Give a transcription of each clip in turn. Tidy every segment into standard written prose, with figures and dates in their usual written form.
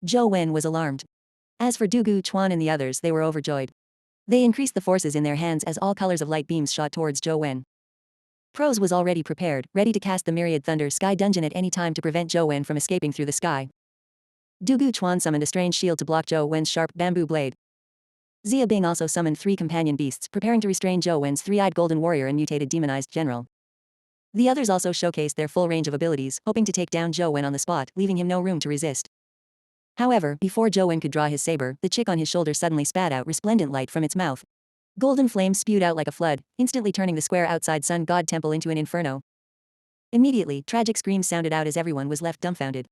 Zhou Wen was alarmed. As for Du Gu Chuan and the others, they were overjoyed. They increased the forces in their hands as all colors of light beams shot towards Zhou Wen. Pros was already prepared, ready to cast the Myriad Thunder Sky Dungeon at any time to prevent Zhou Wen from escaping through the sky. Du Gu Chuan summoned a strange shield to block Zhou Wen's sharp bamboo blade. Xia Bing also summoned 3 companion beasts, preparing to restrain Zhou Wen's 3-eyed golden warrior and mutated demonized general. The others also showcased their full range of abilities, hoping to take down Zhou Wen on the spot, leaving him no room to resist. However, before Zhou Wen could draw his saber, the chick on his shoulder suddenly spat out resplendent light from its mouth. Golden flames spewed out like a flood, instantly turning the square outside Sun God Temple into an inferno. Immediately, tragic screams sounded out as everyone was left dumbfounded.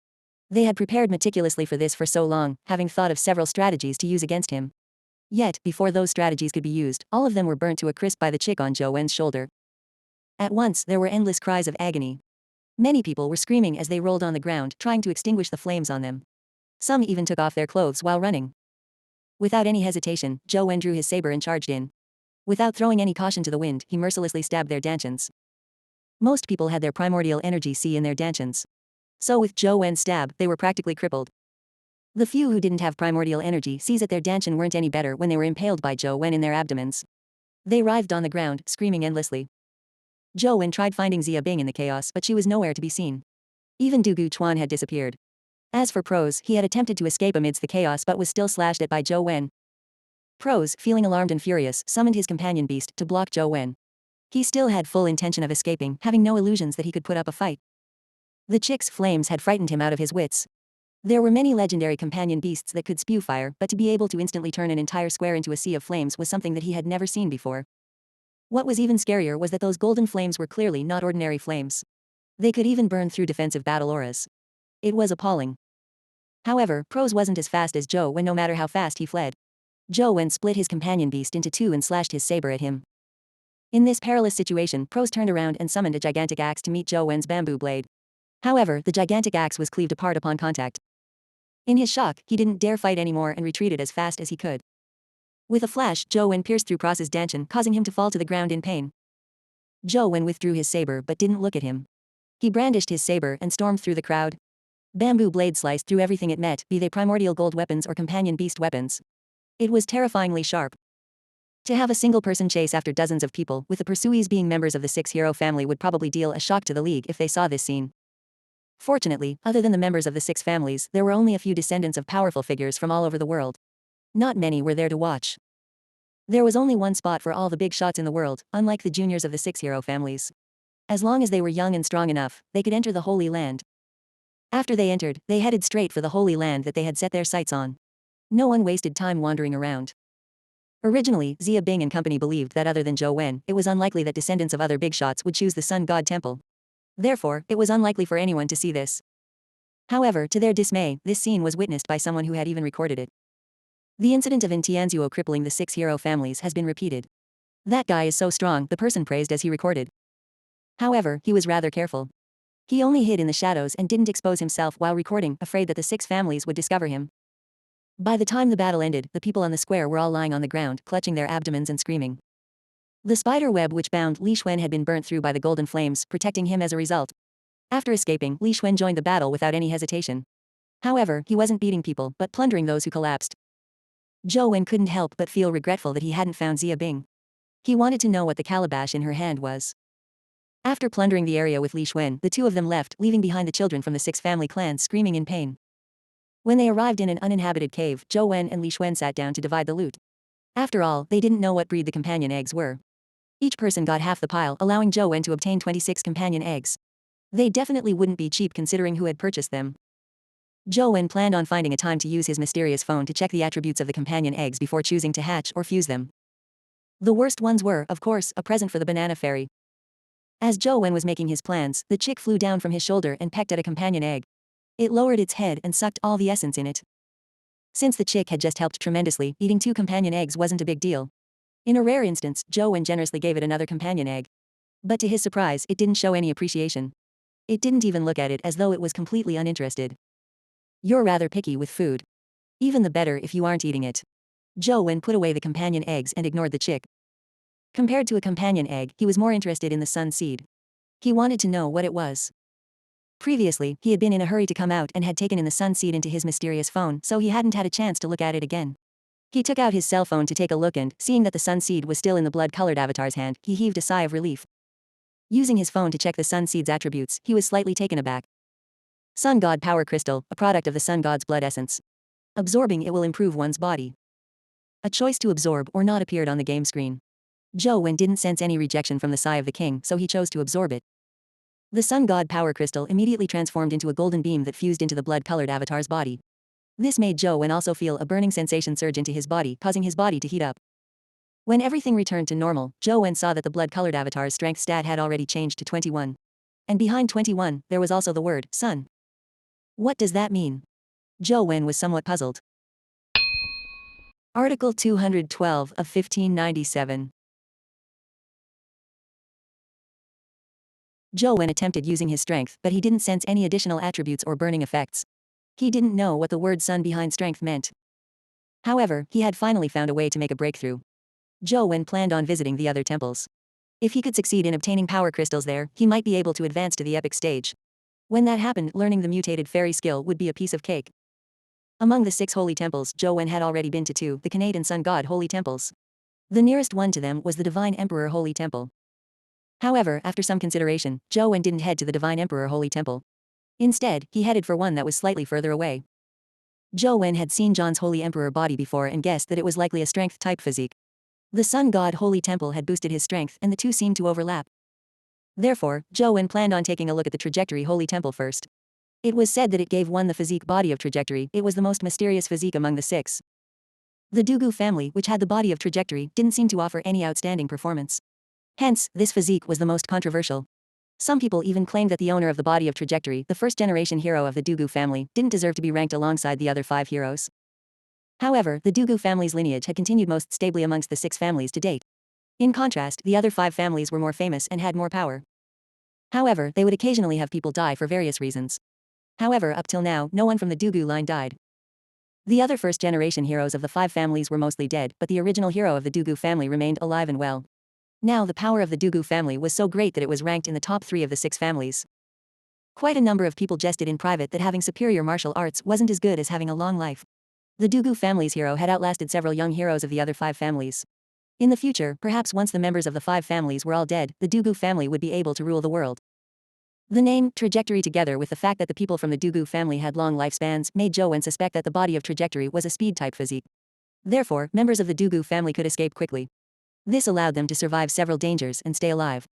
They had prepared meticulously for this for so long, having thought of several strategies to use against him. Yet, before those strategies could be used, all of them were burnt to a crisp by the chick on Zhou Wen's shoulder. At once, there were endless cries of agony. Many people were screaming as they rolled on the ground, trying to extinguish the flames on them. Some even took off their clothes while running. Without any hesitation, Zhou Wen drew his saber and charged in. Without throwing any caution to the wind, he mercilessly stabbed their dantians. Most people had their primordial energy C in their dantians. So with Zhou Wen's stab, they were practically crippled. The few who didn't have primordial energy C's at their dantian weren't any better when they were impaled by Zhou Wen in their abdomens. They writhed on the ground, screaming endlessly. Zhou Wen tried finding Xia Bing in the chaos, but she was nowhere to be seen. Even Du Gu Chuan had disappeared. As for Pros, he had attempted to escape amidst the chaos but was still slashed at by Zhou Wen. Pros, feeling alarmed and furious, summoned his companion beast to block Zhou Wen. He still had full intention of escaping, having no illusions that he could put up a fight. The chick's flames had frightened him out of his wits. There were many legendary companion beasts that could spew fire, but to be able to instantly turn an entire square into a sea of flames was something that he had never seen before. What was even scarier was that those golden flames were clearly not ordinary flames. They could even burn through defensive battle auras. It was appalling. However, Pros wasn't as fast as Zhou Wen no matter how fast he fled. Zhou Wen split his companion beast into 2 and slashed his saber at him. In this perilous situation, Pros turned around and summoned a gigantic axe to meet Zhou Wen's bamboo blade. However, the gigantic axe was cleaved apart upon contact. In his shock, he didn't dare fight anymore and retreated as fast as he could. With a flash, Zhou Wen pierced through Pros's dantian, causing him to fall to the ground in pain. Zhou Wen withdrew his saber but didn't look at him. He brandished his saber and stormed through the crowd. Bamboo blade sliced through everything it met, be they primordial gold weapons or companion beast weapons. It was terrifyingly sharp. To have a single person chase after dozens of people, with the pursuees being members of the 6-hero family, would probably deal a shock to the League if they saw this scene. Fortunately, other than the members of the 6 families, there were only a few descendants of powerful figures from all over the world. Not many were there to watch. There was only one spot for all the big shots in the world, unlike the juniors of the 6-hero families. As long as they were young and strong enough, they could enter the Holy Land. After they entered, they headed straight for the Holy Land that they had set their sights on. No one wasted time wandering around. Originally, Xia Bing and company believed that other than Zhou Wen, it was unlikely that descendants of other big shots would choose the Sun God Temple. Therefore, it was unlikely for anyone to see this. However, to their dismay, this scene was witnessed by someone who had even recorded it. The incident of in Tianzuo crippling the 6-hero families has been repeated. That guy is so strong, the person praised as he recorded. However, he was rather careful. He only hid in the shadows and didn't expose himself while recording, afraid that the 6 families would discover him. By the time the battle ended, the people on the square were all lying on the ground, clutching their abdomens and screaming. The spider web which bound Li Xuan had been burnt through by the golden flames, protecting him as a result. After escaping, Li Xuan joined the battle without any hesitation. However, he wasn't beating people, but plundering those who collapsed. Zhou Wen couldn't help but feel regretful that he hadn't found Xia Bing. He wanted to know what the calabash in her hand was. After plundering the area with Li Xuan, the 2 of them left, leaving behind the children from the 6 family clans screaming in pain. When they arrived in an uninhabited cave, Zhou Wen and Li Xuan sat down to divide the loot. After all, they didn't know what breed the companion eggs were. Each person got half the pile, allowing Zhou Wen to obtain 26 companion eggs. They definitely wouldn't be cheap considering who had purchased them. Zhou Wen planned on finding a time to use his mysterious phone to check the attributes of the companion eggs before choosing to hatch or fuse them. The worst ones were, of course, a present for the banana fairy. As Zhou Wen was making his plans, the chick flew down from his shoulder and pecked at a companion egg. It lowered its head and sucked all the essence in it. Since the chick had just helped tremendously, eating 2 companion eggs wasn't a big deal. In a rare instance, Zhou Wen generously gave it another companion egg. But to his surprise, it didn't show any appreciation. It didn't even look at it as though it was completely uninterested. You're rather picky with food. Even the better if you aren't eating it. Zhou Wen put away the companion eggs and ignored the chick. Compared to a companion egg, he was more interested in the sun seed. He wanted to know what it was. Previously, he had been in a hurry to come out and had taken in the sun seed into his mysterious phone, so he hadn't had a chance to look at it again. He took out his cell phone to take a look and, seeing that the sun seed was still in the blood-colored avatar's hand, he heaved a sigh of relief. Using his phone to check the sun seed's attributes, he was slightly taken aback. Sun God Power Crystal, a product of the sun god's blood essence. Absorbing it will improve one's body. A choice to absorb or not appeared on the game screen. Zhou Wen didn't sense any rejection from the sigh of the king, so he chose to absorb it. The sun god Power Crystal immediately transformed into a golden beam that fused into the blood-colored avatar's body. This made Zhou Wen also feel a burning sensation surge into his body, causing his body to heat up. When everything returned to normal, Zhou Wen saw that the blood-colored avatar's strength stat had already changed to 21. And behind 21, there was also the word, sun. What does that mean? Zhou Wen was somewhat puzzled. Article 212 of 1597. Zhou Wen attempted using his strength, but he didn't sense any additional attributes or burning effects. He didn't know what the word sun behind strength meant. However, he had finally found a way to make a breakthrough. Zhou Wen planned on visiting the other temples. If he could succeed in obtaining power crystals there, he might be able to advance to the epic stage. When that happened, learning the mutated fairy skill would be a piece of cake. Among the 6 holy temples, Zhou Wen had already been to 2, the Kanade and Sun God holy temples. The nearest one to them was the Divine Emperor Holy Temple. However, after some consideration, Zhou Wen didn't head to the Divine Emperor Holy Temple. Instead, he headed for one that was slightly further away. Zhou Wen had seen John's Holy Emperor body before and guessed that it was likely a strength-type physique. The Sun God Holy Temple had boosted his strength and the two seemed to overlap. Therefore, Zhou Wen planned on taking a look at the Trajectory Holy Temple first. It was said that it gave one the physique body of Trajectory. It was the most mysterious physique among the 6. The Dugu family, which had the body of Trajectory, didn't seem to offer any outstanding performance. Hence, this physique was the most controversial. Some people even claimed that the owner of the body of Trajectory, the first-generation hero of the Dugu family, didn't deserve to be ranked alongside the other 5 heroes. However, the Dugu family's lineage had continued most stably amongst the 6 families to date. In contrast, the other 5 families were more famous and had more power. However, they would occasionally have people die for various reasons. However, up till now, no one from the Dugu line died. The other first-generation heroes of the 5 families were mostly dead, but the original hero of the Dugu family remained alive and well. Now the power of the Dugu family was so great that it was ranked in the top 3 of the 6 families. Quite a number of people jested in private that having superior martial arts wasn't as good as having a long life. The Dugu family's hero had outlasted several young heroes of the other 5 families. In the future, perhaps once the members of the 5 families were all dead, the Dugu family would be able to rule the world. The name, Trajectory, together with the fact that the people from the Dugu family had long lifespans, made Zhou Wen suspect that the body of Trajectory was a speed-type physique. Therefore, members of the Dugu family could escape quickly. This allowed them to survive several dangers and stay alive.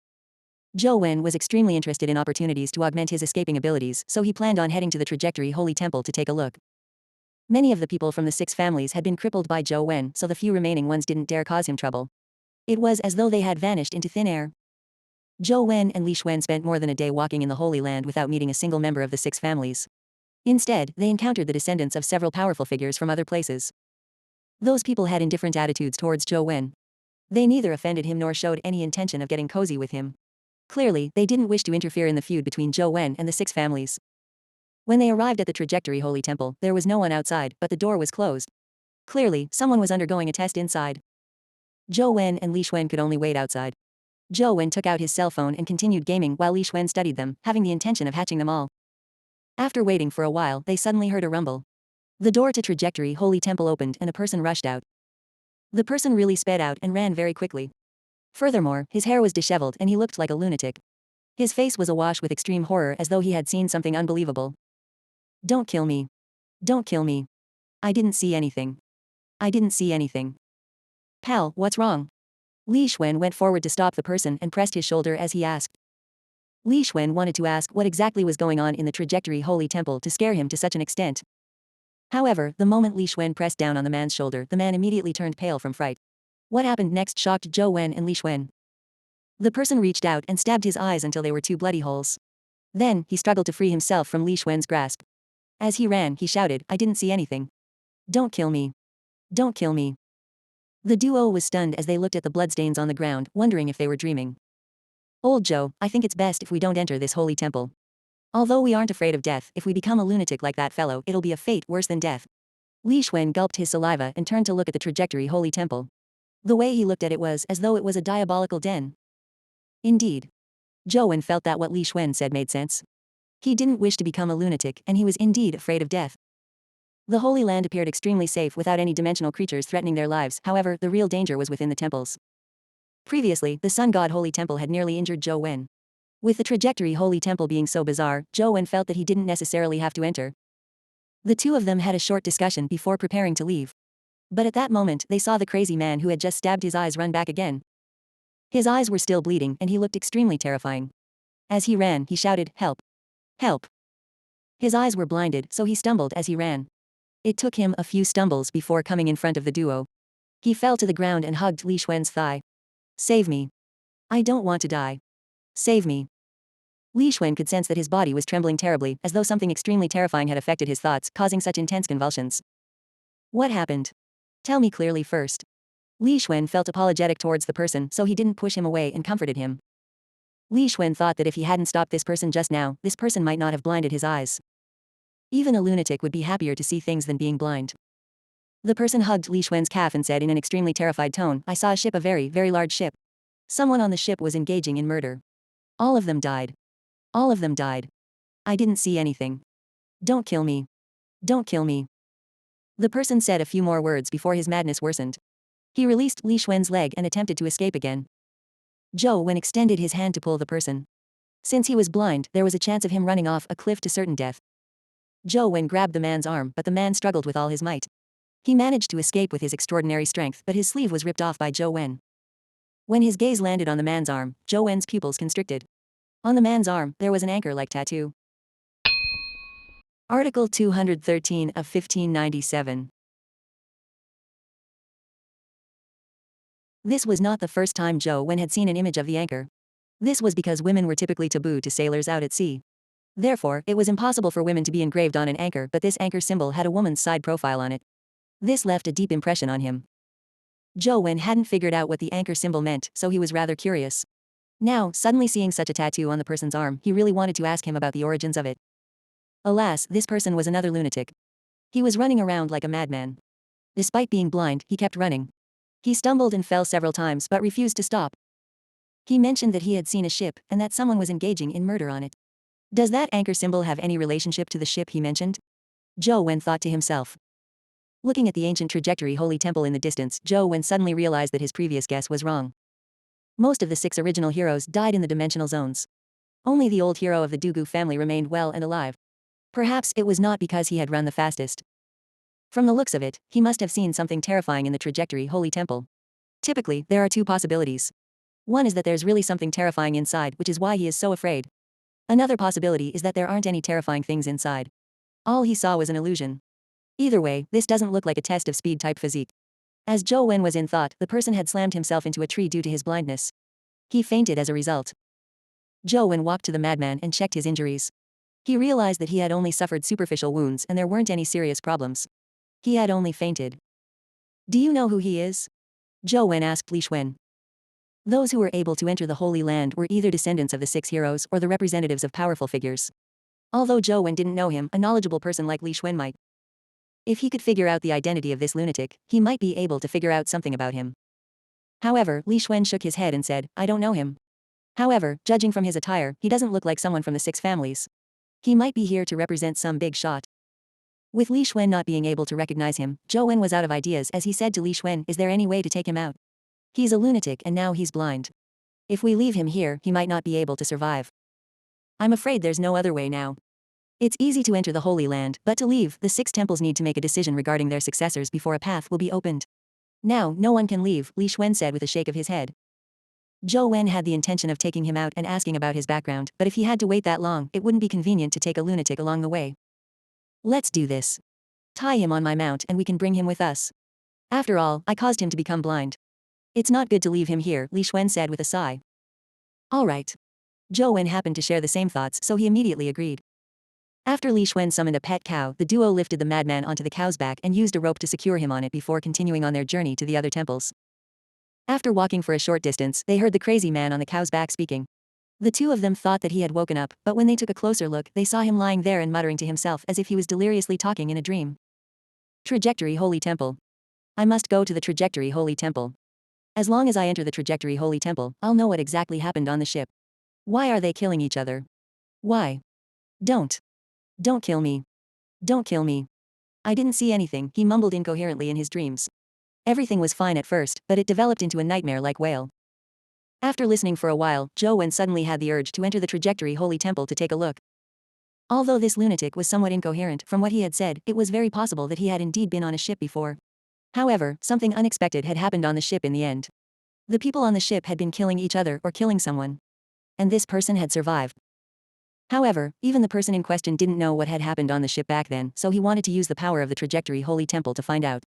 Zhou Wen was extremely interested in opportunities to augment his escaping abilities, so he planned on heading to the Trajectory Holy Temple to take a look. Many of the people from the 6 families had been crippled by Zhou Wen, so the few remaining ones didn't dare cause him trouble. It was as though they had vanished into thin air. Zhou Wen and Li Xuan spent more than a day walking in the Holy Land without meeting a single member of the 6 families. Instead, they encountered the descendants of several powerful figures from other places. Those people had indifferent attitudes towards Zhou Wen. They neither offended him nor showed any intention of getting cozy with him. Clearly, they didn't wish to interfere in the feud between Zhou Wen and the 6 families. When they arrived at the Trajectory Holy Temple, there was no one outside, but the door was closed. Clearly, someone was undergoing a test inside. Zhou Wen and Li Xuan could only wait outside. Zhou Wen took out his cell phone and continued gaming while Li Xuan studied them, having the intention of hatching them all. After waiting for a while, they suddenly heard a rumble. The door to Trajectory Holy Temple opened and a person rushed out. The person really sped out and ran very quickly. Furthermore, his hair was disheveled and he looked like a lunatic. His face was awash with extreme horror as though he had seen something unbelievable. Don't kill me. Don't kill me. I didn't see anything. I didn't see anything. Pal, what's wrong? Li Xuan went forward to stop the person and pressed his shoulder as he asked. Li Xuan wanted to ask what exactly was going on in the Trajectory Holy Temple to scare him to such an extent. However, the moment Li Xuan pressed down on the man's shoulder, the man immediately turned pale from fright. What happened next shocked Zhou Wen and Li Xuan. The person reached out and stabbed his eyes until they were 2 bloody holes. Then, he struggled to free himself from Li Xuan's grasp. As he ran, he shouted, I didn't see anything. Don't kill me. Don't kill me. The duo was stunned as they looked at the bloodstains on the ground, wondering if they were dreaming. Old Zhou, I think it's best if we don't enter this holy temple. Although we aren't afraid of death, if we become a lunatic like that fellow, it'll be a fate worse than death. Li Xuan gulped his saliva and turned to look at the Trajectory Holy Temple. The way he looked at it was as though it was a diabolical den. Indeed. Zhou Wen felt that what Li Xuan said made sense. He didn't wish to become a lunatic, and he was indeed afraid of death. The Holy Land appeared extremely safe without any dimensional creatures threatening their lives. However, the real danger was within the temples. Previously, the Sun God Holy Temple had nearly injured Zhou Wen. With the Trajectory Holy Temple being so bizarre, Zhou Wen felt that he didn't necessarily have to enter. The two of them had a short discussion before preparing to leave. But at that moment, they saw the crazy man who had just stabbed his eyes run back again. His eyes were still bleeding, and he looked extremely terrifying. As he ran, he shouted, "Help! Help!" His eyes were blinded, so he stumbled as he ran. It took him a few stumbles before coming in front of the duo. He fell to the ground and hugged Li Xuan's thigh. "Save me. I don't want to die. Save me." Li Xuan could sense that his body was trembling terribly, as though something extremely terrifying had affected his thoughts, causing such intense convulsions. "What happened? Tell me clearly first." Li Xuan felt apologetic towards the person, so he didn't push him away and comforted him. Li Xuan thought that if he hadn't stopped this person just now, this person might not have blinded his eyes. Even a lunatic would be happier to see things than being blind. The person hugged Li Xuan's calf and said in an extremely terrified tone, "I saw a ship, a very, very large ship. Someone on the ship was engaging in murder. All of them died. All of them died. I didn't see anything. Don't kill me. Don't kill me." The person said a few more words before his madness worsened. He released Li Xuan's leg and attempted to escape again. Zhou Wen extended his hand to pull the person. Since he was blind, there was a chance of him running off a cliff to certain death. Zhou Wen grabbed the man's arm, but the man struggled with all his might. He managed to escape with his extraordinary strength, but his sleeve was ripped off by Zhou Wen. When his gaze landed on the man's arm, Zhou Wen's pupils constricted. On the man's arm, there was an anchor-like tattoo. Article 213 of 1597. This was not the first time Zhou Wen had seen an image of the anchor. This was because women were typically taboo to sailors out at sea. Therefore, it was impossible for women to be engraved on an anchor, but this anchor symbol had a woman's side profile on it. This left a deep impression on him. Zhou Wen hadn't figured out what the anchor symbol meant, so he was rather curious. Now, suddenly seeing such a tattoo on the person's arm, he really wanted to ask him about the origins of it. Alas, this person was another lunatic. He was running around like a madman. Despite being blind, he kept running. He stumbled and fell several times but refused to stop. He mentioned that he had seen a ship, and that someone was engaging in murder on it. Does that anchor symbol have any relationship to the ship he mentioned? Zhou Wen thought to himself. Looking at the ancient Trajectory Holy Temple in the distance, Zhou Wen suddenly realized that his previous guess was wrong. Most of the 6 original heroes died in the dimensional zones. Only the old hero of the Dugu family remained well and alive. Perhaps it was not because he had run the fastest. From the looks of it, he must have seen something terrifying in the Trajectory Holy Temple. Typically, there are 2 possibilities. One is that there's really something terrifying inside, which is why he is so afraid. Another possibility is that there aren't any terrifying things inside. All he saw was an illusion. Either way, this doesn't look like a test of speed-type physique. As Zhou Wen was in thought, the person had slammed himself into a tree due to his blindness. He fainted as a result. Zhou Wen walked to the madman and checked his injuries. He realized that he had only suffered superficial wounds and there weren't any serious problems. He had only fainted. "Do you know who he is?" Zhou Wen asked Li Xuan. Those who were able to enter the Holy Land were either descendants of the 6 heroes or the representatives of powerful figures. Although Zhou Wen didn't know him, a knowledgeable person like Li Xuan might. If he could figure out the identity of this lunatic, he might be able to figure out something about him. However, Li Xuan shook his head and said, "I don't know him. However, judging from his attire, he doesn't look like someone from the 6 families. He might be here to represent some big shot." With Li Xuan not being able to recognize him, Zhou Wen was out of ideas as he said to Li Xuan, "Is there any way to take him out? He's a lunatic and now he's blind. If we leave him here, he might not be able to survive. I'm afraid there's no other way now. It's easy to enter the Holy Land, but to leave, the 6 temples need to make a decision regarding their successors before a path will be opened. Now, no one can leave," Li Xuan said with a shake of his head. Zhou Wen had the intention of taking him out and asking about his background, but if he had to wait that long, it wouldn't be convenient to take a lunatic along the way. "Let's do this. Tie him on my mount and we can bring him with us. After all, I caused him to become blind. It's not good to leave him here," Li Xuan said with a sigh. "All right." Zhou Wen happened to share the same thoughts, so he immediately agreed. After Li Xuan summoned a pet cow, the duo lifted the madman onto the cow's back and used a rope to secure him on it before continuing on their journey to the other temples. After walking for a short distance, they heard the crazy man on the cow's back speaking. The two of them thought that he had woken up, but when they took a closer look, they saw him lying there and muttering to himself as if he was deliriously talking in a dream. Trajectory Holy Temple. I must go to the Trajectory Holy Temple. As long as I enter the Trajectory Holy Temple, I'll know what exactly happened on the ship. Why are they killing each other? Why? Don't. Don't kill me. Don't kill me. I didn't see anything, he mumbled incoherently in his dreams. Everything was fine at first, but it developed into a nightmare-like wail. After listening for a while, Zhou Wen suddenly had the urge to enter the Trajectory Holy Temple to take a look. Although this lunatic was somewhat incoherent from what he had said, it was very possible that he had indeed been on a ship before. However, something unexpected had happened on the ship in the end. The people on the ship had been killing each other or killing someone. And this person had survived. However, even the person in question didn't know what had happened on the ship back then, so he wanted to use the power of the Trajectory Holy Temple to find out.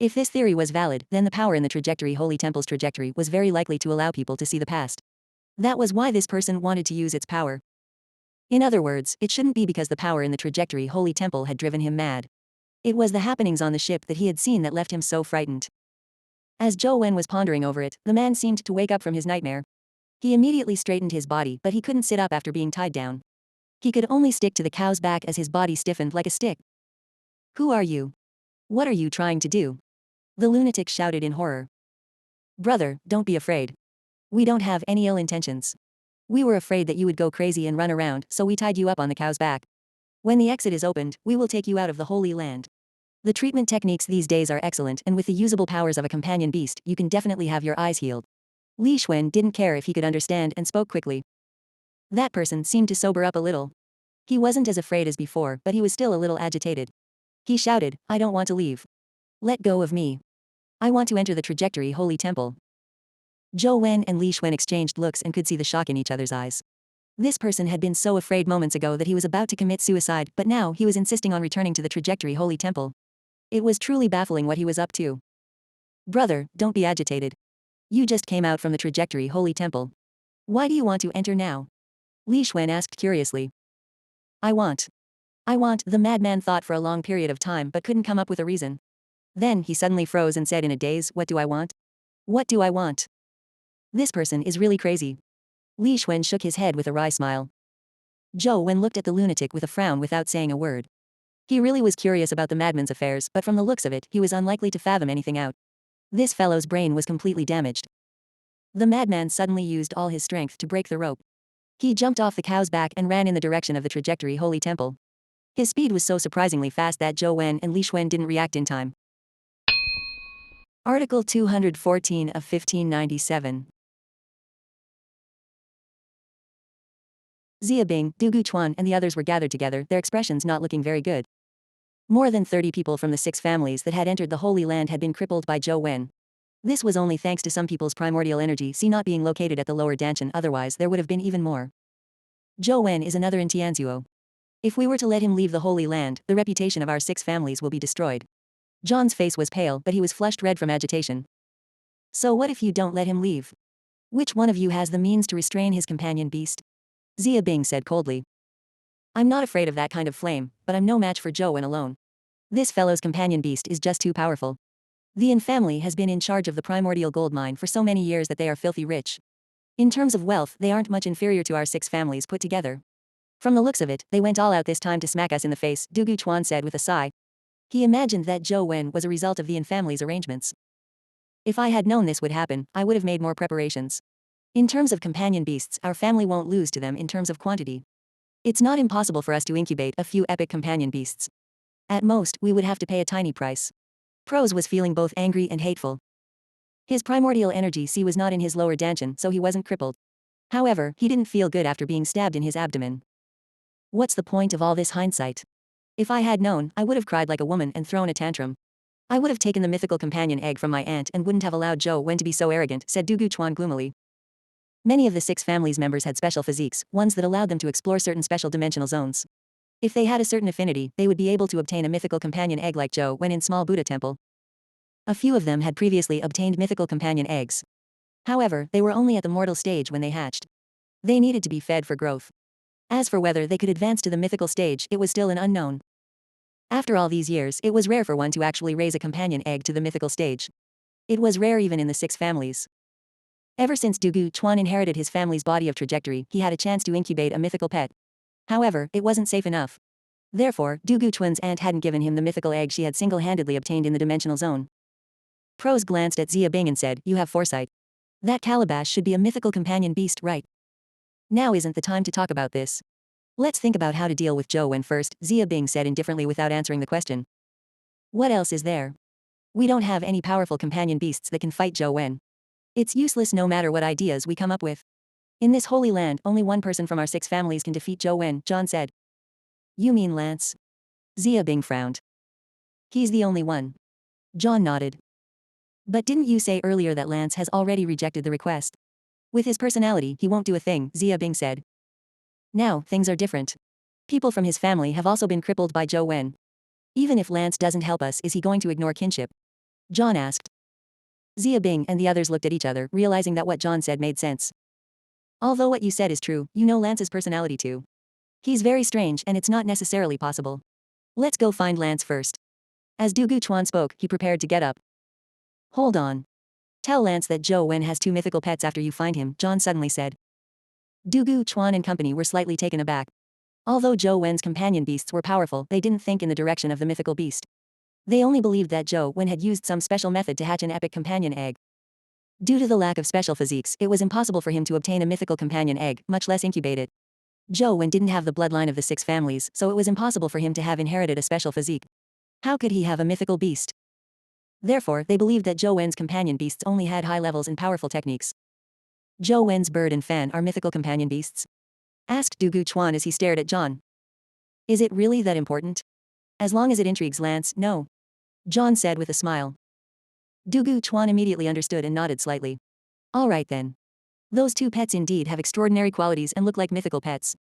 If this theory was valid, then the power in the Trajectory Holy Temple's trajectory was very likely to allow people to see the past. That was why this person wanted to use its power. In other words, it shouldn't be because the power in the Trajectory Holy Temple had driven him mad. It was the happenings on the ship that he had seen that left him so frightened. As Zhou Wen was pondering over it, the man seemed to wake up from his nightmare. He immediately straightened his body, but he couldn't sit up after being tied down. He could only stick to the cow's back as his body stiffened like a stick. Who are you? What are you trying to do? The lunatic shouted in horror. Brother, don't be afraid. We don't have any ill intentions. We were afraid that you would go crazy and run around, so we tied you up on the cow's back. When the exit is opened, we will take you out of the Holy Land. The treatment techniques these days are excellent, and with the usable powers of a companion beast, you can definitely have your eyes healed. Li Xuan didn't care if he could understand and spoke quickly. That person seemed to sober up a little. He wasn't as afraid as before, but he was still a little agitated. He shouted, I don't want to leave. Let go of me. I want to enter the Trajectory Holy Temple. Zhou Wen and Li Xuan exchanged looks and could see the shock in each other's eyes. This person had been so afraid moments ago that he was about to commit suicide, but now he was insisting on returning to the Trajectory Holy Temple. It was truly baffling what he was up to. Brother, don't be agitated. You just came out from the Trajectory Holy Temple. Why do you want to enter now? Li Xuan asked curiously. I want, the madman thought for a long period of time but couldn't come up with a reason. Then he suddenly froze and said in a daze, what do I want? What do I want? This person is really crazy. Li Xuan shook his head with a wry smile. Zhou Wen looked at the lunatic with a frown without saying a word. He really was curious about the madman's affairs, but from the looks of it, he was unlikely to fathom anything out. This fellow's brain was completely damaged. The madman suddenly used all his strength to break the rope. He jumped off the cow's back and ran in the direction of the Trajectory Holy Temple. His speed was so surprisingly fast that Zhou Wen and Li Xuan didn't react in time. Article 214 of 1597. Xia Bing, Du Guchuan and the others were gathered together, their expressions not looking very good. More than 30 people from the 6 families that had entered the Holy Land had been crippled by Zhou Wen. This was only thanks to some people's primordial energy not being located at the lower Danshan, otherwise there would have been even more. Zhou Wen is another in Tianzuo. If we were to let him leave the Holy Land, the reputation of our 6 families will be destroyed. John's face was pale, but he was flushed red from agitation. So what if you don't let him leave? Which one of you has the means to restrain his companion beast? Xia Bing said coldly. I'm not afraid of that kind of flame, but I'm no match for Zhou Wen alone. This fellow's companion beast is just too powerful. The Yin family has been in charge of the primordial gold mine for so many years that they are filthy rich. In terms of wealth, they aren't much inferior to our 6 families put together. From the looks of it, they went all out this time to smack us in the face, Du Guchuan said with a sigh. He imagined that Zhou Wen was a result of the Yin family's arrangements. If I had known this would happen, I would have made more preparations. In terms of companion beasts, our family won't lose to them in terms of quantity. It's not impossible for us to incubate a few epic companion beasts. At most, we would have to pay a tiny price. Prose was feeling both angry and hateful. His primordial energy was not in his lower danshan, so he wasn't crippled. However, he didn't feel good after being stabbed in his abdomen. What's the point of all this hindsight? If I had known, I would have cried like a woman and thrown a tantrum. I would have taken the mythical companion egg from my aunt and wouldn't have allowed Zhou Wen to be so arrogant, said Du Guchuan gloomily. Many of the 6 families' members had special physiques, ones that allowed them to explore certain special dimensional zones. If they had a certain affinity, they would be able to obtain a mythical companion egg like Zhou Wen in small Buddha temple. A few of them had previously obtained mythical companion eggs. However, they were only at the mortal stage when they hatched. They needed to be fed for growth. As for whether they could advance to the mythical stage, it was still an unknown. After all these years, it was rare for one to actually raise a companion egg to the mythical stage. It was rare even in the 6 families. Ever since Du Guchuan inherited his family's body of trajectory, he had a chance to incubate a mythical pet. However, it wasn't safe enough. Therefore, Du Guchuan's aunt hadn't given him the mythical egg she had single-handedly obtained in the dimensional zone. Prose glanced at Xia Bing and said, you have foresight. That calabash should be a mythical companion beast, right? Now isn't the time to talk about this. Let's think about how to deal with Zhou Wen first, Xia Bing said indifferently without answering the question. What else is there? We don't have any powerful companion beasts that can fight Zhou Wen. It's useless no matter what ideas we come up with. In this holy land, only one person from our 6 families can defeat Zhou Wen, John said. You mean Lance? Xia Bing frowned. He's the only one. John nodded. But didn't you say earlier that Lance has already rejected the request? With his personality, he won't do a thing, Xia Bing said. Now, things are different. People from his family have also been crippled by Zhou Wen. Even if Lance doesn't help us, is he going to ignore kinship? John asked. Xia Bing and the others looked at each other, realizing that what John said made sense. Although what you said is true, you know Lance's personality too. He's very strange and it's not necessarily possible. Let's go find Lance first. As Du Guchuan spoke, he prepared to get up. Hold on. Tell Lance that Zhou Wen has 2 mythical pets after you find him, John suddenly said. Du Guchuan and company were slightly taken aback. Although Zhou Wen's companion beasts were powerful, they didn't think in the direction of the mythical beast. They only believed that Zhou Wen had used some special method to hatch an epic companion egg. Due to the lack of special physiques, it was impossible for him to obtain a mythical companion egg, much less incubate it. Zhou Wen didn't have the bloodline of the 6 families, so it was impossible for him to have inherited a special physique. How could he have a mythical beast? Therefore, they believed that Zhou Wen's companion beasts only had high levels and powerful techniques. Zhou Wen's bird and fan are mythical companion beasts? Asked Du Guchuan as he stared at John. Is it really that important? As long as it intrigues Lance, no. John said with a smile. Du Guchuan immediately understood and nodded slightly. All right then. Those 2 pets indeed have extraordinary qualities and look like mythical pets.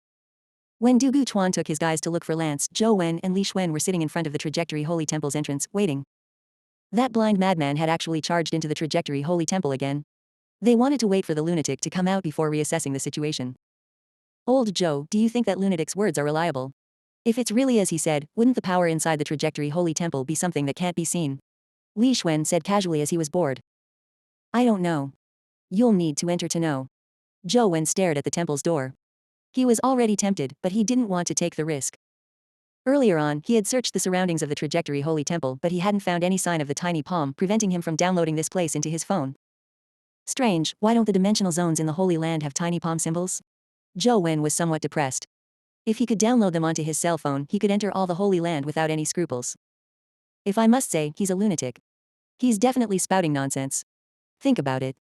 When Du Guchuan took his guys to look for Lance, Zhou Wen and Li Xuan were sitting in front of the Trajectory Holy Temple's entrance, waiting. That blind madman had actually charged into the Trajectory Holy Temple again. They wanted to wait for the lunatic to come out before reassessing the situation. Old Zhou, do you think that lunatic's words are reliable? If it's really as he said, wouldn't the power inside the Trajectory Holy Temple be something that can't be seen? Li Xuan said casually as he was bored. I don't know. You'll need to enter to know. Zhou Wen stared at the temple's door. He was already tempted, but he didn't want to take the risk. Earlier on, he had searched the surroundings of the Trajectory Holy Temple, but he hadn't found any sign of the tiny palm, preventing him from downloading this place into his phone. Strange, why don't the dimensional zones in the Holy Land have tiny palm symbols? Zhou Wen was somewhat depressed. If he could download them onto his cell phone, he could enter all the Holy Land without any scruples. If I must say, he's a lunatic. He's definitely spouting nonsense. Think about it.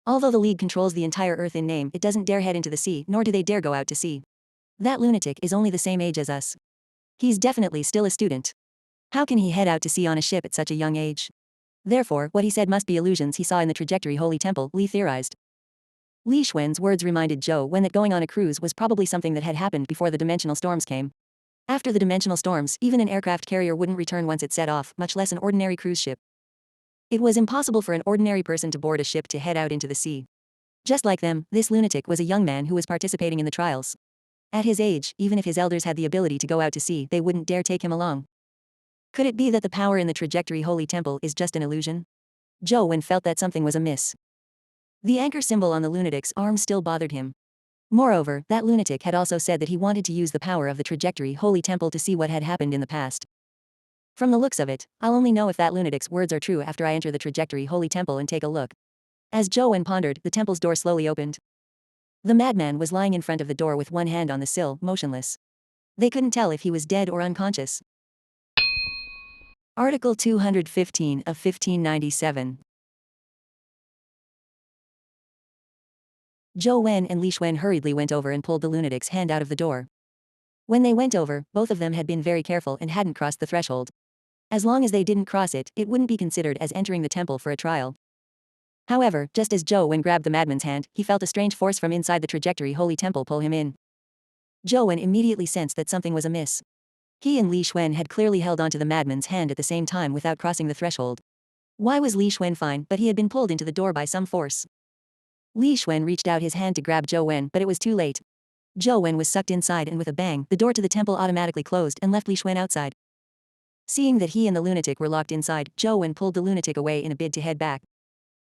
Although the League controls the entire Earth in name, it doesn't dare head into the sea, nor do they dare go out to sea. That lunatic is only the same age as us. He's definitely still a student. How can he head out to sea on a ship at such a young age? Therefore, what he said must be illusions he saw in the Trajectory Holy Temple, Li theorized. Li Xuan's words reminded Zhou Wen that going on a cruise was probably something that had happened before the dimensional storms came. After the dimensional storms, even an aircraft carrier wouldn't return once it set off, much less an ordinary cruise ship. It was impossible for an ordinary person to board a ship to head out into the sea. Just like them, this lunatic was a young man who was participating in the trials. At his age, even if his elders had the ability to go out to sea, they wouldn't dare take him along. Could it be that the power in the Trajectory Holy Temple is just an illusion? Zhou Wen felt that something was amiss. The anchor symbol on the lunatic's arm still bothered him. Moreover, that lunatic had also said that he wanted to use the power of the Trajectory Holy Temple to see what had happened in the past. From the looks of it, I'll only know if that lunatic's words are true after I enter the Trajectory Holy Temple and take a look. As Zhou Wen pondered, the temple's door slowly opened. The madman was lying in front of the door with one hand on the sill, motionless. They couldn't tell if he was dead or unconscious. Article 215 of 1597. Zhou Wen and Li Xuan hurriedly went over and pulled the lunatic's hand out of the door. When they went over, both of them had been very careful and hadn't crossed the threshold. As long as they didn't cross it, it wouldn't be considered as entering the temple for a trial. However, just as Zhou Wen grabbed the madman's hand, he felt a strange force from inside the Trajectory Holy Temple pull him in. Zhou Wen immediately sensed that something was amiss. He and Li Xuan had clearly held onto the madman's hand at the same time without crossing the threshold. Why was Li Xuan fine, but he had been pulled into the door by some force? Li Xuan reached out his hand to grab Zhou Wen, but it was too late. Zhou Wen was sucked inside and with a bang, the door to the temple automatically closed and left Li Xuan outside. Seeing that he and the lunatic were locked inside, Zhou Wen pulled the lunatic away in a bid to head back.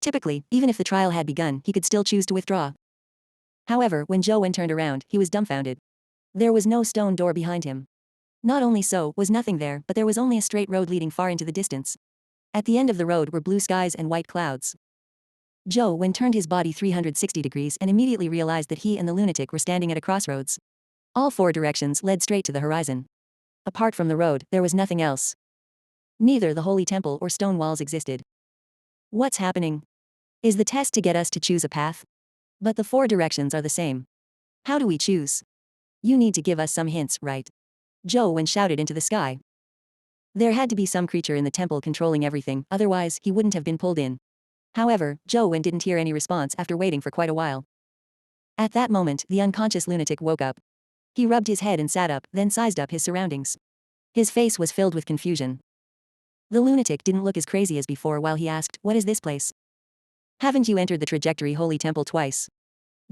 Typically, even if the trial had begun, he could still choose to withdraw. However, when Zhou Wen turned around, he was dumbfounded. There was no stone door behind him. Not only so, was nothing there, but there was only a straight road leading far into the distance. At the end of the road were blue skies and white clouds. Zhou Wen turned his body 360 degrees and immediately realized that he and the lunatic were standing at a crossroads. All four directions led straight to the horizon. Apart from the road, there was nothing else. Neither the holy temple or stone walls existed. What's happening? Is the test to get us to choose a path? But the four directions are the same. How do we choose? You need to give us some hints, right? Zhou Wen shouted into the sky. There had to be some creature in the temple controlling everything, otherwise he wouldn't have been pulled in. However, Zhou Wen didn't hear any response after waiting for quite a while. At that moment, the unconscious lunatic woke up. He rubbed his head and sat up, then sized up his surroundings. His face was filled with confusion. The lunatic didn't look as crazy as before while he asked, "What is this place? Haven't you entered the Trajectory Holy Temple twice?"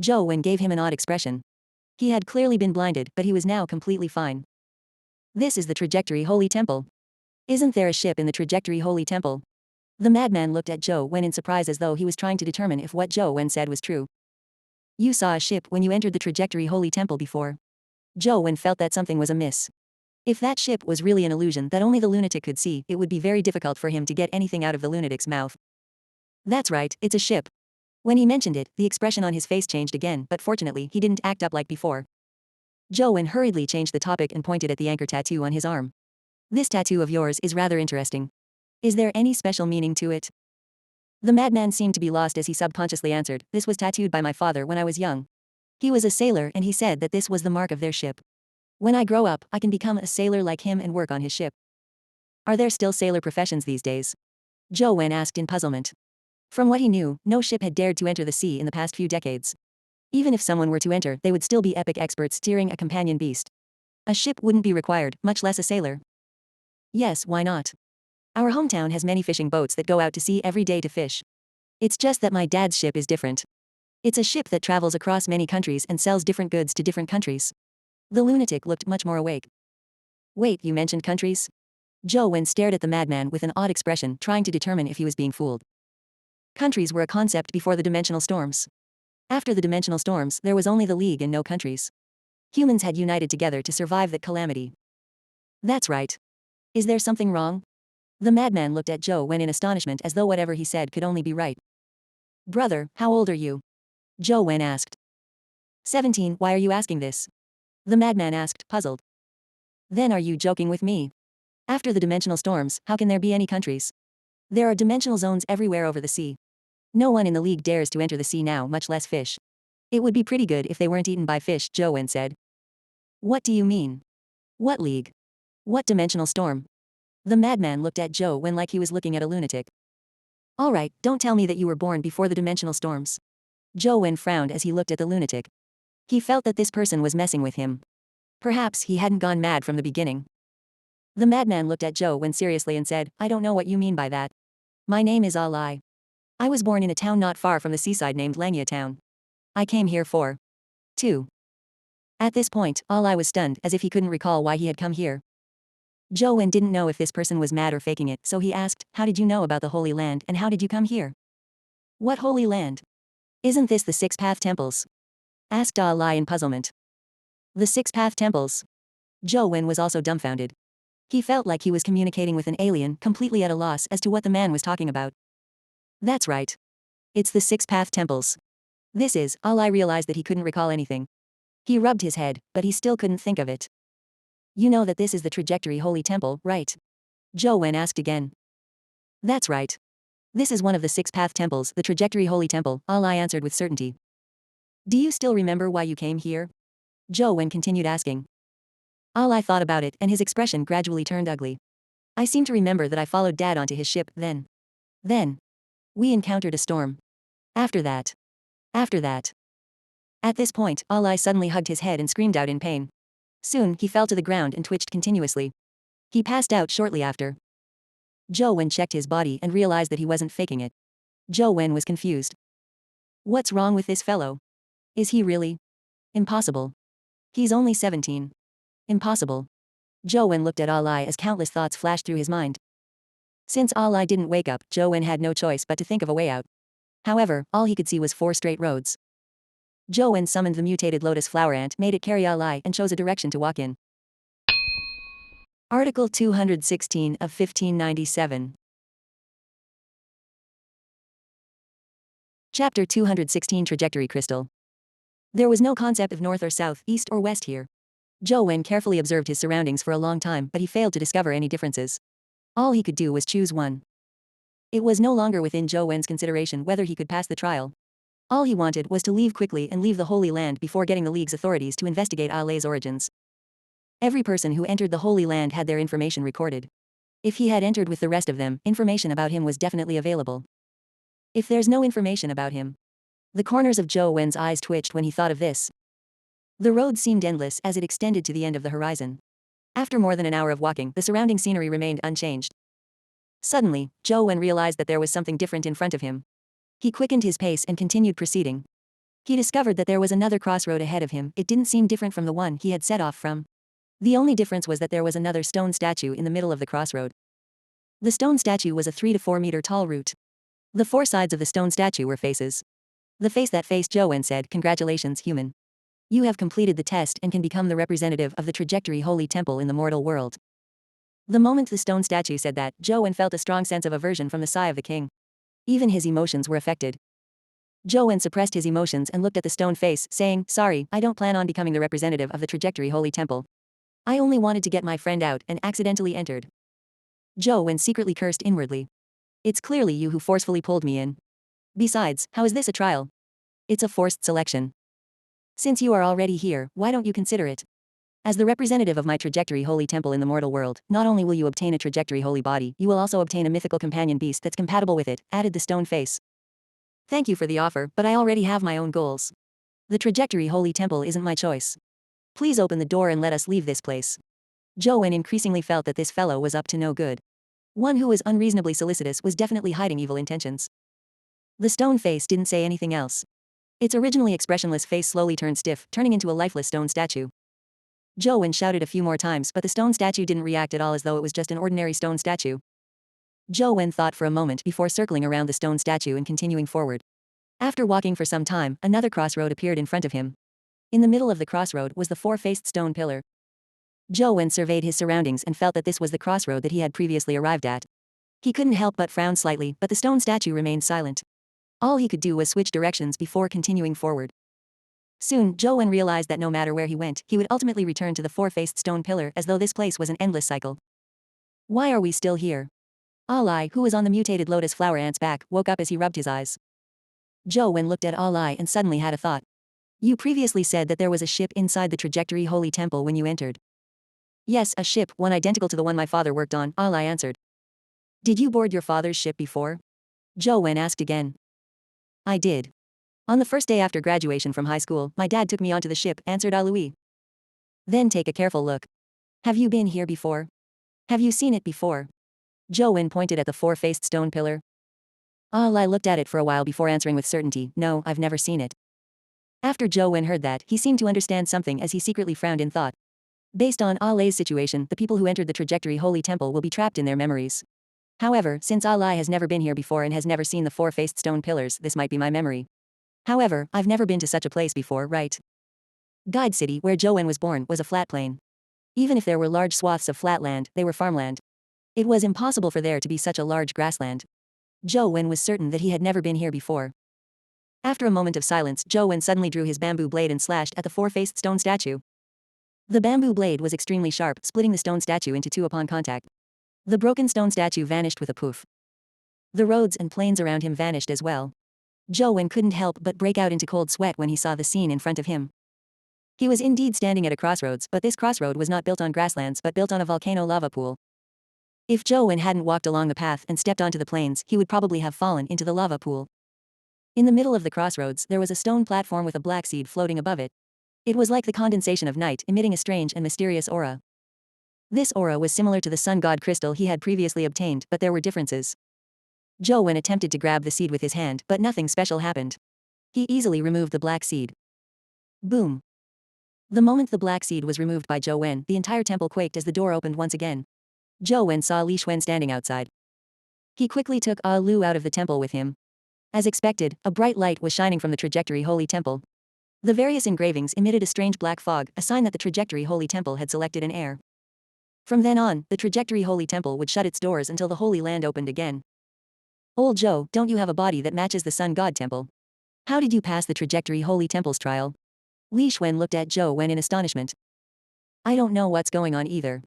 Zhou Wen gave him an odd expression. He had clearly been blinded, but he was now completely fine. This is the Trajectory Holy Temple. Isn't there a ship in the Trajectory Holy Temple? The madman looked at Zhou Wen in surprise as though he was trying to determine if what Zhou Wen said was true. You saw a ship when you entered the Trajectory Holy Temple before. Zhou Wen felt that something was amiss. If that ship was really an illusion that only the lunatic could see, it would be very difficult for him to get anything out of the lunatic's mouth. That's right, it's a ship. When he mentioned it, the expression on his face changed again, but fortunately he didn't act up like before. Zhou Wen hurriedly changed the topic and pointed at the anchor tattoo on his arm. This tattoo of yours is rather interesting. Is there any special meaning to it? The madman seemed to be lost as he subconsciously answered, "This was tattooed by my father when I was young. He was a sailor and he said that this was the mark of their ship. When I grow up, I can become a sailor like him and work on his ship." Are there still sailor professions these days? Zhou Wen asked in puzzlement. From what he knew, no ship had dared to enter the sea in the past few decades. Even if someone were to enter, they would still be epic experts steering a companion beast. A ship wouldn't be required, much less a sailor. Yes, why not? Our hometown has many fishing boats that go out to sea every day to fish. It's just that my dad's ship is different. It's a ship that travels across many countries and sells different goods to different countries. The lunatic looked much more awake. Wait, you mentioned countries? Zhou Wen stared at the madman with an odd expression, trying to determine if he was being fooled. Countries were a concept before the dimensional storms. After the dimensional storms, there was only the League and no countries. Humans had united together to survive that calamity. That's right. Is there something wrong? The madman looked at Zhou Wen in astonishment as though whatever he said could only be right. Brother, how old are you? Zhou Wen asked. 17, why are you asking this? The madman asked, puzzled. Then are you joking with me? After the dimensional storms, how can there be any countries? There are dimensional zones everywhere over the sea. No one in the League dares to enter the sea now, much less fish. It would be pretty good if they weren't eaten by fish, Zhou Wen said. What do you mean? What League? What dimensional storm? The madman looked at Zhou Wen like he was looking at a lunatic. Alright, don't tell me that you were born before the dimensional storms. Zhou Wen frowned as he looked at the lunatic. He felt that this person was messing with him. Perhaps he hadn't gone mad from the beginning. The madman looked at Zhou Wen seriously and said, I don't know what you mean by that. My name is Ali. I was born in a town not far from the seaside named Langya Town. I came here for 2. At this point, Ali was stunned as if he couldn't recall why he had come here. Zhou Wen didn't know if this person was mad or faking it, so he asked, how did you know about the Holy Land and how did you come here? What Holy Land? Isn't this the Six Path Temples? Asked Ali in puzzlement. The Six Path Temples? Zhou Wen was also dumbfounded. He felt like he was communicating with an alien, completely at a loss as to what the man was talking about. That's right. It's the Six Path Temples. This is, Ali realized that he couldn't recall anything. He rubbed his head, but he still couldn't think of it. You know that this is the Trajectory Holy Temple, right? Zhou Wen asked again. That's right. This is one of the Six Path Temples, the Trajectory Holy Temple, Ali answered with certainty. Do you still remember why you came here? Zhou Wen continued asking. Ali thought about it and his expression gradually turned ugly. I seem to remember that I followed Dad onto his ship, then. We encountered a storm. After that. At this point, Ali suddenly hugged his head and screamed out in pain. Soon, he fell to the ground and twitched continuously. He passed out shortly after. Zhou Wen checked his body and realized that he wasn't faking it. Zhou Wen was confused. What's wrong with this fellow? Is he really? Impossible. He's only 17. Impossible. Zhou Wen looked at Ali as countless thoughts flashed through his mind. Since Ali didn't wake up, Zhou Wen had no choice but to think of a way out. However, all he could see was 4 straight roads. Zhou Wen summoned the mutated lotus flower ant, made it carry Ali, and chose a direction to walk in. Article 216 of 1597. Chapter 216 Trajectory Crystal. There was no concept of north or south, east or west here. Zhou Wen carefully observed his surroundings for a long time, but he failed to discover any differences. All he could do was choose one. It was no longer within Zhou Wen's consideration whether he could pass the trial. All he wanted was to leave quickly and leave the Holy Land before getting the League's authorities to investigate Alei's origins. Every person who entered the Holy Land had their information recorded. If he had entered with the rest of them, information about him was definitely available. If there's no information about him. The corners of Zhou Wen's eyes twitched when he thought of this. The road seemed endless as it extended to the end of the horizon. After more than an hour of walking, the surrounding scenery remained unchanged. Suddenly, Zhou Wen realized that there was something different in front of him. He quickened his pace and continued proceeding. He discovered that there was another crossroad ahead of him. It didn't seem different from the one he had set off from. The only difference was that there was another stone statue in the middle of the crossroad. The stone statue was a 3 to 4 meter tall root. The four sides of the stone statue were faces. The face that faced Zhou Wen said, "Congratulations, human. You have completed the test and can become the representative of the Trajectory Holy Temple in the mortal world." The moment the stone statue said that, Zhou Wen felt a strong sense of aversion from the sigh of the king. Even his emotions were affected. Zhou Wen suppressed his emotions and looked at the stone face, saying, "Sorry, I don't plan on becoming the representative of the Trajectory Holy Temple. I only wanted to get my friend out and accidentally entered." Zhou Wen secretly cursed inwardly. "It's clearly you who forcefully pulled me in. Besides, how is this a trial? It's a forced selection. Since you are already here, why don't you consider it? As the representative of my Trajectory Holy Temple in the mortal world, not only will you obtain a Trajectory Holy body, you will also obtain a mythical companion beast that's compatible with it," added the stone face. "Thank you for the offer, but I already have my own goals. The Trajectory Holy Temple isn't my choice. Please open the door and let us leave this place." Zhou Wen increasingly felt that this fellow was up to no good. One who was unreasonably solicitous was definitely hiding evil intentions. The stone face didn't say anything else. Its originally expressionless face slowly turned stiff, turning into a lifeless stone statue. Zhou Wen shouted a few more times, but the stone statue didn't react at all, as though it was just an ordinary stone statue. Zhou Wen thought for a moment before circling around the stone statue and continuing forward. After walking for some time, another crossroad appeared in front of him. In the middle of the crossroad was the four-faced stone pillar. Zhou Wen surveyed his surroundings and felt that this was the crossroad that he had previously arrived at. He couldn't help but frown slightly, but the stone statue remained silent. All he could do was switch directions before continuing forward. Soon, Zhou Wen realized that no matter where he went, he would ultimately return to the four-faced stone pillar, as though this place was an endless cycle. "Why are we still here?" Alai, who was on the mutated lotus flower ant's back, woke up as he rubbed his eyes. Zhou Wen looked at Alai and suddenly had a thought. "You previously said that there was a ship inside the Trajectory Holy Temple when you entered." "Yes, a ship, one identical to the one my father worked on," Alai answered. "Did you board your father's ship before?" Zhou Wen asked again. "I did. On the first day after graduation from high school, my dad took me onto the ship," answered Alui. "Then take a careful look. Have you been here before? Have you seen it before?" Zhou Wen pointed at the four-faced stone pillar. Alai looked at it for a while before answering with certainty, "No, I've never seen it." After Zhou Wen heard that, he seemed to understand something as he secretly frowned in thought. Based on Alai's situation, the people who entered the Trajectory Holy Temple will be trapped in their memories. However, since Alai has never been here before and has never seen the four-faced stone pillars, this might be my memory. However, I've never been to such a place before, right? Guide City, where Zhou Wen was born, was a flat plain. Even if there were large swaths of flat land, they were farmland. It was impossible for there to be such a large grassland. Zhou Wen was certain that he had never been here before. After a moment of silence, Zhou Wen suddenly drew his bamboo blade and slashed at the four-faced stone statue. The bamboo blade was extremely sharp, splitting the stone statue into two upon contact. The broken stone statue vanished with a poof. The roads and plains around him vanished as well. Zhou Wen couldn't help but break out into cold sweat when he saw the scene in front of him. He was indeed standing at a crossroads, but this crossroad was not built on grasslands but built on a volcano lava pool. If Zhou Wen hadn't walked along the path and stepped onto the plains, he would probably have fallen into the lava pool. In the middle of the crossroads, there was a stone platform with a black seed floating above it. It was like the condensation of night, emitting a strange and mysterious aura. This aura was similar to the sun god crystal he had previously obtained, but there were differences. Zhou Wen attempted to grab the seed with his hand, but nothing special happened. He easily removed the black seed. Boom. The moment the black seed was removed by Zhou Wen, the entire temple quaked as the door opened once again. Zhou Wen saw Li Xuan standing outside. He quickly took A Lu out of the temple with him. As expected, a bright light was shining from the Trajectory Holy Temple. The various engravings emitted a strange black fog, a sign that the Trajectory Holy Temple had selected an heir. From then on, the Trajectory Holy Temple would shut its doors until the Holy Land opened again. "Old Zhou, don't you have a body that matches the Sun God Temple? How did you pass the Trajectory Holy Temple's trial?" Li Xuan looked at Zhou Wen in astonishment. I don't know what's going on either.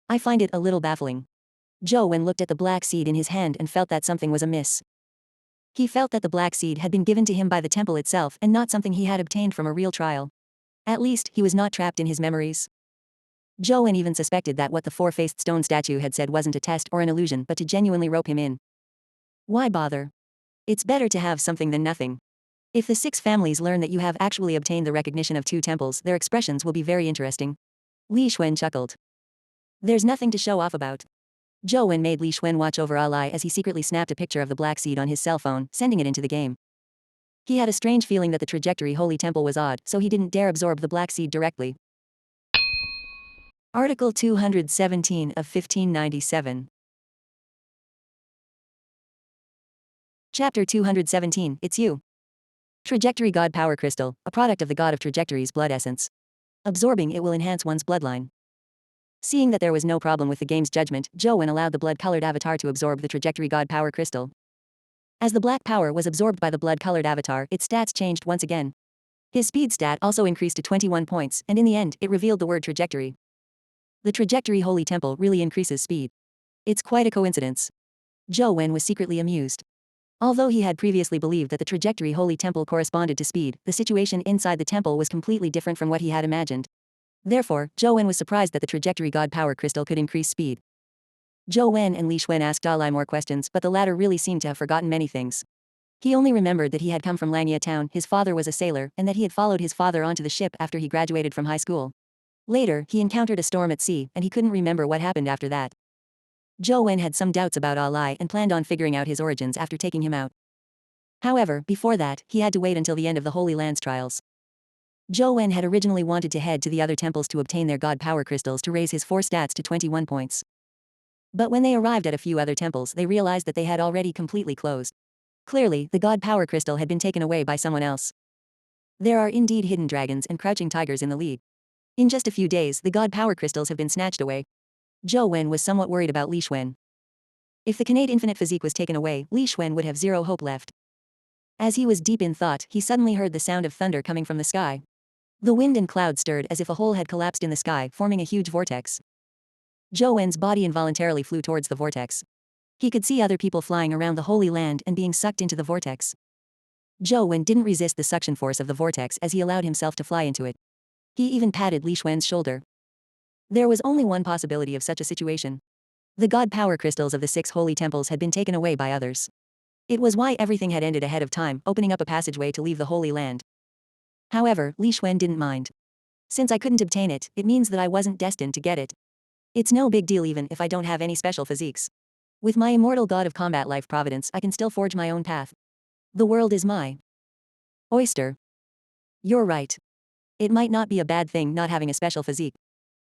I find it a little baffling. Zhou Wen looked at the black seed in his hand and felt that something was amiss. He felt that the black seed had been given to him by the temple itself and not something he had obtained from a real trial. At least, he was not trapped in his memories. Zhou Wen even suspected that what the four-faced stone statue had said wasn't a test or an illusion but to genuinely rope him in. Why bother? It's better to have something than nothing. If the 6 families learn that you have actually obtained the recognition of 2 temples, their expressions will be very interesting. Li Xuan chuckled. There's nothing to show off about. Zhou Wen made Li Xuan watch over Alai as he secretly snapped a picture of the black seed on his cell phone, sending it into the game. He had a strange feeling that the trajectory Holy Temple was odd, so he didn't dare absorb the black seed directly. Article 217 of 1597. Chapter 217, It's You. Trajectory God Power Crystal, a product of the God of Trajectory's blood essence. Absorbing it will enhance one's bloodline. Seeing that there was no problem with the game's judgment, Zhou Wen allowed the blood-colored avatar to absorb the Trajectory God Power Crystal. As the black power was absorbed by the blood-colored avatar, its stats changed once again. His speed stat also increased to 21 points, and in the end, it revealed the word trajectory. The Trajectory Holy Temple really increases speed. It's quite a coincidence. Zhou Wen was secretly amused. Although he had previously believed that the Trajectory Holy Temple corresponded to speed, the situation inside the temple was completely different from what he had imagined. Therefore, Zhou Wen was surprised that the Trajectory God Power Crystal could increase speed. Zhou Wen and Li Xuan asked Alai more questions, but the latter really seemed to have forgotten many things. He only remembered that he had come from Langya town, his father was a sailor, and that he had followed his father onto the ship after he graduated from high school. Later, he encountered a storm at sea, and he couldn't remember what happened after that. Zhou Wen had some doubts about Alai and planned on figuring out his origins after taking him out. However, before that, he had to wait until the end of the Holy Lands trials. Zhou Wen had originally wanted to head to the other temples to obtain their God Power Crystals to raise his 4 stats to 21 points. But when they arrived at a few other temples, they realized that they had already completely closed. Clearly, the God Power Crystal had been taken away by someone else. There are indeed hidden dragons and crouching tigers in the league. In just a few days, the God Power Crystals have been snatched away. Zhou Wen was somewhat worried about Li Xuan. If the Kanade Infinite Physique was taken away, Li Xuan would have 0 hope left. As he was deep in thought, he suddenly heard the sound of thunder coming from the sky. The wind and clouds stirred as if a hole had collapsed in the sky, forming a huge vortex. Zhou Wen's body involuntarily flew towards the vortex. He could see other people flying around the Holy Land and being sucked into the vortex. Zhou Wen didn't resist the suction force of the vortex as he allowed himself to fly into it. He even patted Li Xuan's shoulder. There was only one possibility of such a situation. The God Power Crystals of the 6 holy temples had been taken away by others. It was why everything had ended ahead of time, opening up a passageway to leave the Holy Land. However, Li Xuan didn't mind. Since I couldn't obtain it, it means that I wasn't destined to get it. It's no big deal even if I don't have any special physiques. With my immortal God of Combat Life Providence, I can still forge my own path. The world is my oyster. You're right. It might not be a bad thing not having a special physique.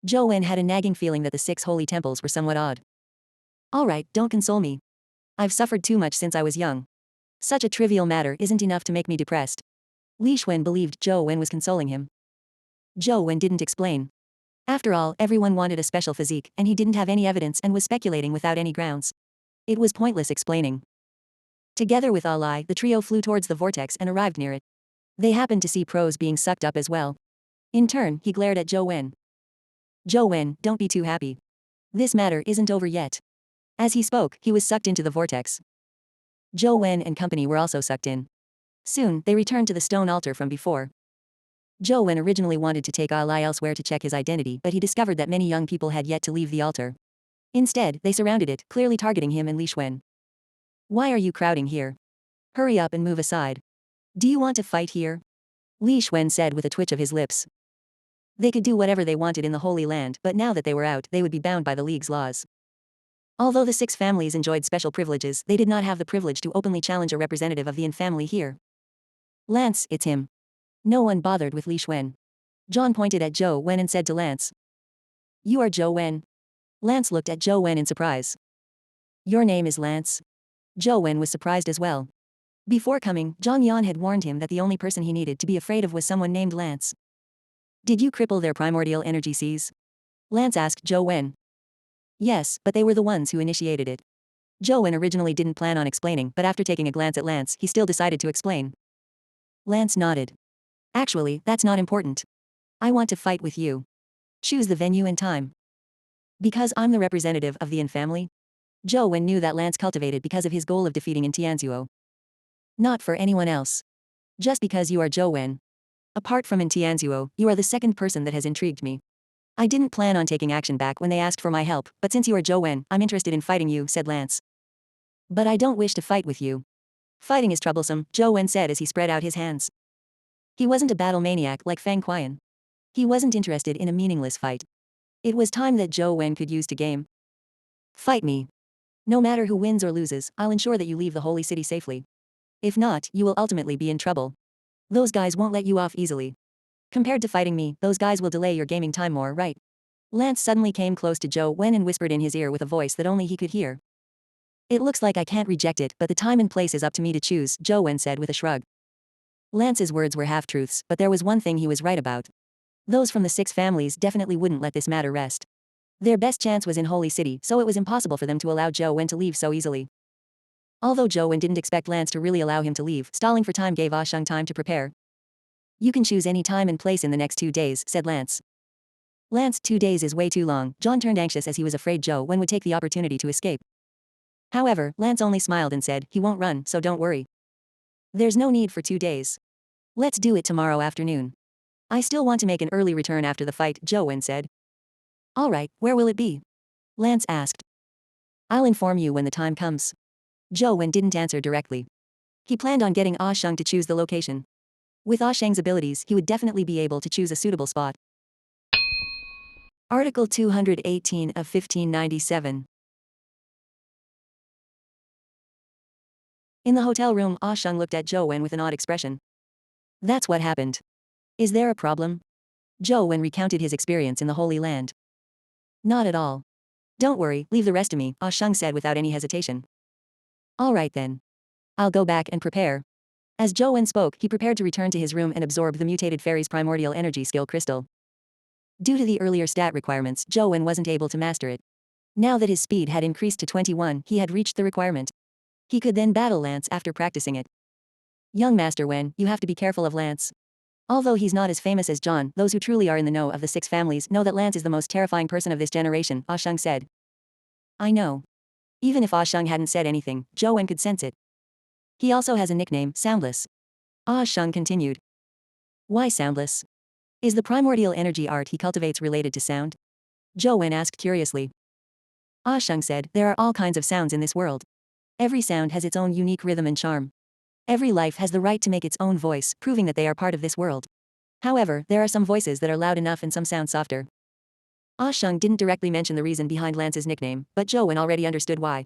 Zhou Wen had a nagging feeling that the 6 holy temples were somewhat odd. Alright, don't console me. I've suffered too much since I was young. Such a trivial matter isn't enough to make me depressed. Li Xuan believed Zhou Wen was consoling him. Zhou Wen didn't explain. After all, everyone wanted a special physique, and he didn't have any evidence and was speculating without any grounds. It was pointless explaining. Together with Alai, the trio flew towards the vortex and arrived near it. They happened to see Pros being sucked up as well. In turn, he glared at Zhou Wen. Zhou Wen, don't be too happy. This matter isn't over yet. As he spoke, he was sucked into the vortex. Zhou Wen and company were also sucked in. Soon, they returned to the stone altar from before. Zhou Wen originally wanted to take Alai elsewhere to check his identity, but he discovered that many young people had yet to leave the altar. Instead, they surrounded it, clearly targeting him and Li Xuan. Why are you crowding here? Hurry up and move aside. Do you want to fight here? Li Xuan said with a twitch of his lips. They could do whatever they wanted in the Holy Land, but now that they were out, they would be bound by the League's laws. Although the 6 families enjoyed special privileges, they did not have the privilege to openly challenge a representative of the Yin family here. Lance, it's him. No one bothered with Li Xuan. John pointed at Zhou Wen and said to Lance. You are Zhou Wen. Lance looked at Zhou Wen in surprise. Your name is Lance? Zhou Wen was surprised as well. Before coming, Zhang Yan had warned him that the only person he needed to be afraid of was someone named Lance. Did you cripple their primordial energy seas? Lance asked Zhou Wen. Yes, but they were the ones who initiated it. Zhou Wen originally didn't plan on explaining, but after taking a glance at Lance, he still decided to explain. Lance nodded. Actually, that's not important. I want to fight with you. Choose the venue and time. Because I'm the representative of the Yin family? Zhou Wen knew that Lance cultivated because of his goal of defeating in Tianzuo. Not for anyone else. Just because you are Zhou Wen. Apart from in Tianzuo, you are the second person that has intrigued me. I didn't plan on taking action back when they asked for my help, but since you are Zhou Wen, I'm interested in fighting you, said Lance. But I don't wish to fight with you. Fighting is troublesome, Zhou Wen said as he spread out his hands. He wasn't a battle maniac like Fang Qian. He wasn't interested in a meaningless fight. It was time that Zhou Wen could use to game. Fight me. No matter who wins or loses, I'll ensure that you leave the holy city safely. If not, you will ultimately be in trouble. Those guys won't let you off easily. Compared to fighting me, those guys will delay your gaming time more, right? Lance suddenly came close to Zhou Wen and whispered in his ear with a voice that only he could hear. It looks like I can't reject it, but the time and place is up to me to choose, Zhou Wen said with a shrug. Lance's words were half-truths, but there was one thing he was right about. Those from the 6 families definitely wouldn't let this matter rest. Their best chance was in Holy City, so it was impossible for them to allow Zhou Wen to leave so easily. Although Zhou Wen didn't expect Lance to really allow him to leave, stalling for time gave Ah Sheng time to prepare. You can choose any time and place in the next 2 days, said Lance. Lance, 2 days is way too long. John turned anxious as he was afraid Zhou Wen would take the opportunity to escape. However, Lance only smiled and said, he won't run, so don't worry. There's no need for 2 days. Let's do it tomorrow afternoon. I still want to make an early return after the fight, Zhou Wen said. All right, where will it be? Lance asked. I'll inform you when the time comes. Zhou Wen didn't answer directly. He planned on getting Ah Sheng to choose the location. With Ah Sheng's abilities, he would definitely be able to choose a suitable spot. Article 218 of 1597. In the hotel room, Ah Sheng looked at Zhou Wen with an odd expression. That's what happened. Is there a problem? Zhou Wen recounted his experience in the Holy Land. Not at all. Don't worry, leave the rest to me, Ah Sheng said without any hesitation. All right then. I'll go back and prepare. As Zhou Wen spoke, he prepared to return to his room and absorb the mutated fairy's primordial energy skill crystal. Due to the earlier stat requirements, Zhou Wen wasn't able to master it. Now that his speed had increased to 21, he had reached the requirement. He could then battle Lance after practicing it. Young Master Wen, you have to be careful of Lance. Although he's not as famous as John, those who truly are in the know of the 6 families know that Lance is the most terrifying person of this generation, Ah Sheng said. I know. Even if Ah Sheng hadn't said anything, Zhou Wen could sense it. He also has a nickname, Soundless. Ah Sheng continued. Why Soundless? Is the primordial energy art he cultivates related to sound? Zhou Wen asked curiously. Ah Sheng said, there are all kinds of sounds in this world. Every sound has its own unique rhythm and charm. Every life has the right to make its own voice, proving that they are part of this world. However, there are some voices that are loud enough and some sound softer. Ah Sheng didn't directly mention the reason behind Lance's nickname, but Zhou Wen already understood why.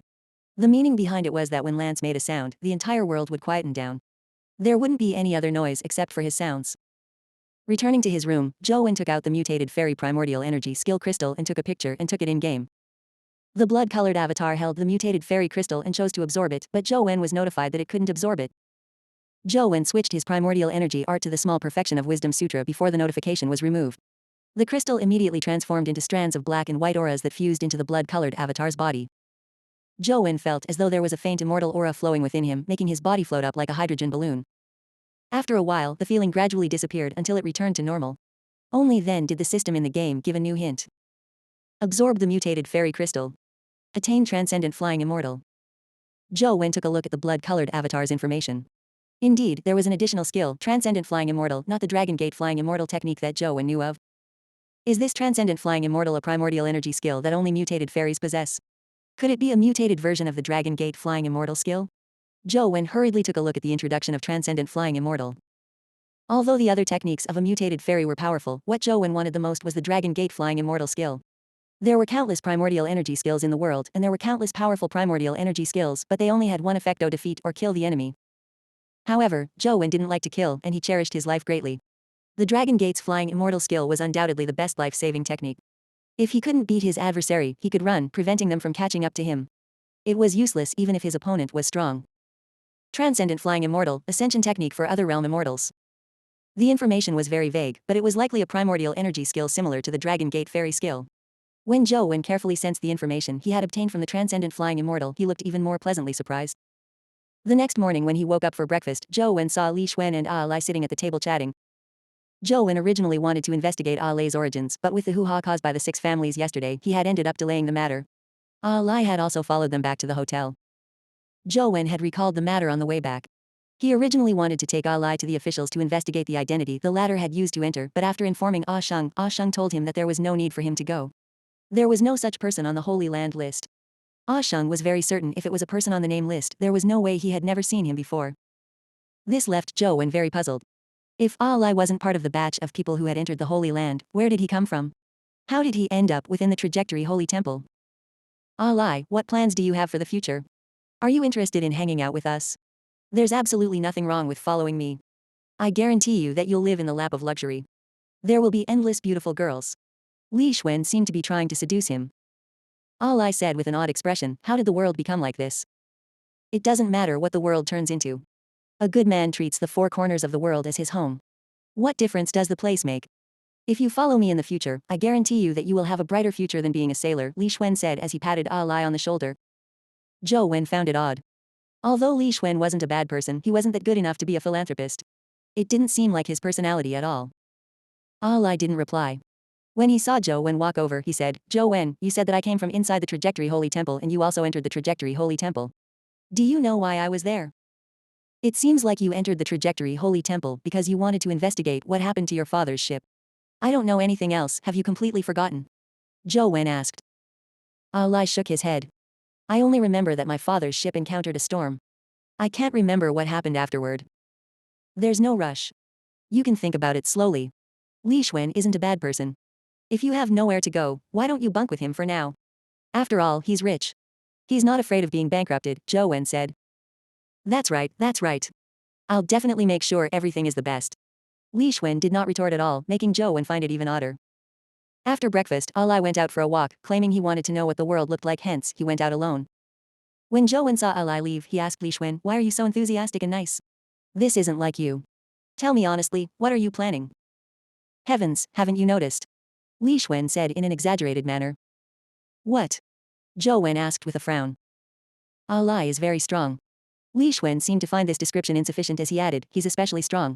The meaning behind it was that when Lance made a sound, the entire world would quieten down. There wouldn't be any other noise except for his sounds. Returning to his room, Zhou Wen took out the mutated fairy primordial energy skill crystal and took a picture and took it in-game. The blood-colored avatar held the mutated fairy crystal and chose to absorb it, but Zhou Wen was notified that it couldn't absorb it. Zhou Wen switched his primordial energy art to the small perfection of Wisdom Sutra before the notification was removed. The crystal immediately transformed into strands of black and white auras that fused into the blood-colored avatar's body. Zhou Wen felt as though there was a faint immortal aura flowing within him, making his body float up like a hydrogen balloon. After a while, the feeling gradually disappeared until it returned to normal. Only then did the system in the game give a new hint. Absorb the mutated fairy crystal. Attain transcendent flying immortal. Zhou Wen took a look at the blood-colored avatar's information. Indeed, there was an additional skill, Transcendent Flying Immortal, not the Dragon Gate Flying Immortal technique that Zhou Wen knew of. Is this Transcendent Flying Immortal a primordial energy skill that only mutated fairies possess? Could it be a mutated version of the Dragon Gate Flying Immortal skill? Zhou Wen hurriedly took a look at the introduction of Transcendent Flying Immortal. Although the other techniques of a mutated fairy were powerful, what Zhou Wen wanted the most was the Dragon Gate Flying Immortal skill. There were countless primordial energy skills in the world, and there were countless powerful primordial energy skills, but they only had one effect: defeat or kill the enemy. However, Zhou Wen didn't like to kill, and he cherished his life greatly. The Dragon Gate's Flying Immortal skill was undoubtedly the best life-saving technique. If he couldn't beat his adversary, he could run, preventing them from catching up to him. It was useless even if his opponent was strong. Transcendent Flying Immortal, Ascension technique for other realm immortals. The information was very vague, but it was likely a primordial energy skill similar to the Dragon Gate Fairy skill. When Zhou Wen carefully sensed the information he had obtained from the Transcendent Flying Immortal, he looked even more pleasantly surprised. The next morning when he woke up for breakfast, Zhou Wen saw Li Xuan and Ah Lai sitting at the table chatting. Zhou Wen originally wanted to investigate Ah Lei's origins, but with the hoo-ha caused by the 6 families yesterday, he had ended up delaying the matter. Ah Lei had also followed them back to the hotel. Zhou Wen had recalled the matter on the way back. He originally wanted to take Ah Lei to the officials to investigate the identity the latter had used to enter, but after informing Ah Sheng told him that there was no need for him to go. There was no such person on the Holy Land list. Ah Sheng was very certain if it was a person on the name list, there was no way he had never seen him before. This left Zhou Wen very puzzled. If Ah Lei wasn't part of the batch of people who had entered the Holy Land, where did he come from? How did he end up within the Trajectory Holy Temple? Ah Lei, what plans do you have for the future? Are you interested in hanging out with us? There's absolutely nothing wrong with following me. I guarantee you that you'll live in the lap of luxury. There will be endless beautiful girls. Li Xuan seemed to be trying to seduce him. Ah Lei said with an odd expression, how did the world become like this? It doesn't matter what the world turns into. A good man treats the 4 corners of the world as his home. What difference does the place make? If you follow me in the future, I guarantee you that you will have a brighter future than being a sailor, Li Xuan said as he patted Ah Lei on the shoulder. Zhou Wen found it odd. Although Li Xuan wasn't a bad person, he wasn't that good enough to be a philanthropist. It didn't seem like his personality at all. Ah Lei didn't reply. When he saw Zhou Wen walk over, he said, Zhou Wen, you said that I came from inside the Trajectory Holy Temple and you also entered the Trajectory Holy Temple. Do you know why I was there? It seems like you entered the Trajectory Holy Temple because you wanted to investigate what happened to your father's ship. I don't know anything else, have you completely forgotten? Zhou Wen asked. Ah Lei shook his head. I only remember that my father's ship encountered a storm. I can't remember what happened afterward. There's no rush. You can think about it slowly. Li Xuan isn't a bad person. If you have nowhere to go, why don't you bunk with him for now? After all, he's rich. He's not afraid of being bankrupted, Zhou Wen said. That's right, that's right. I'll definitely make sure everything is the best. Li Xuan did not retort at all, making Zhou Wen find it even odder. After breakfast, Ah Lei went out for a walk, claiming he wanted to know what the world looked like, hence, he went out alone. When Zhou Wen saw Ah Lei leave, he asked Li Xuan, why are you so enthusiastic and nice? This isn't like you. Tell me honestly, what are you planning? Heavens, haven't you noticed? Li Xuan said in an exaggerated manner. What? Zhou Wen asked with a frown. Ah Lei is very strong. Li Xuan seemed to find this description insufficient as he added, he's especially strong.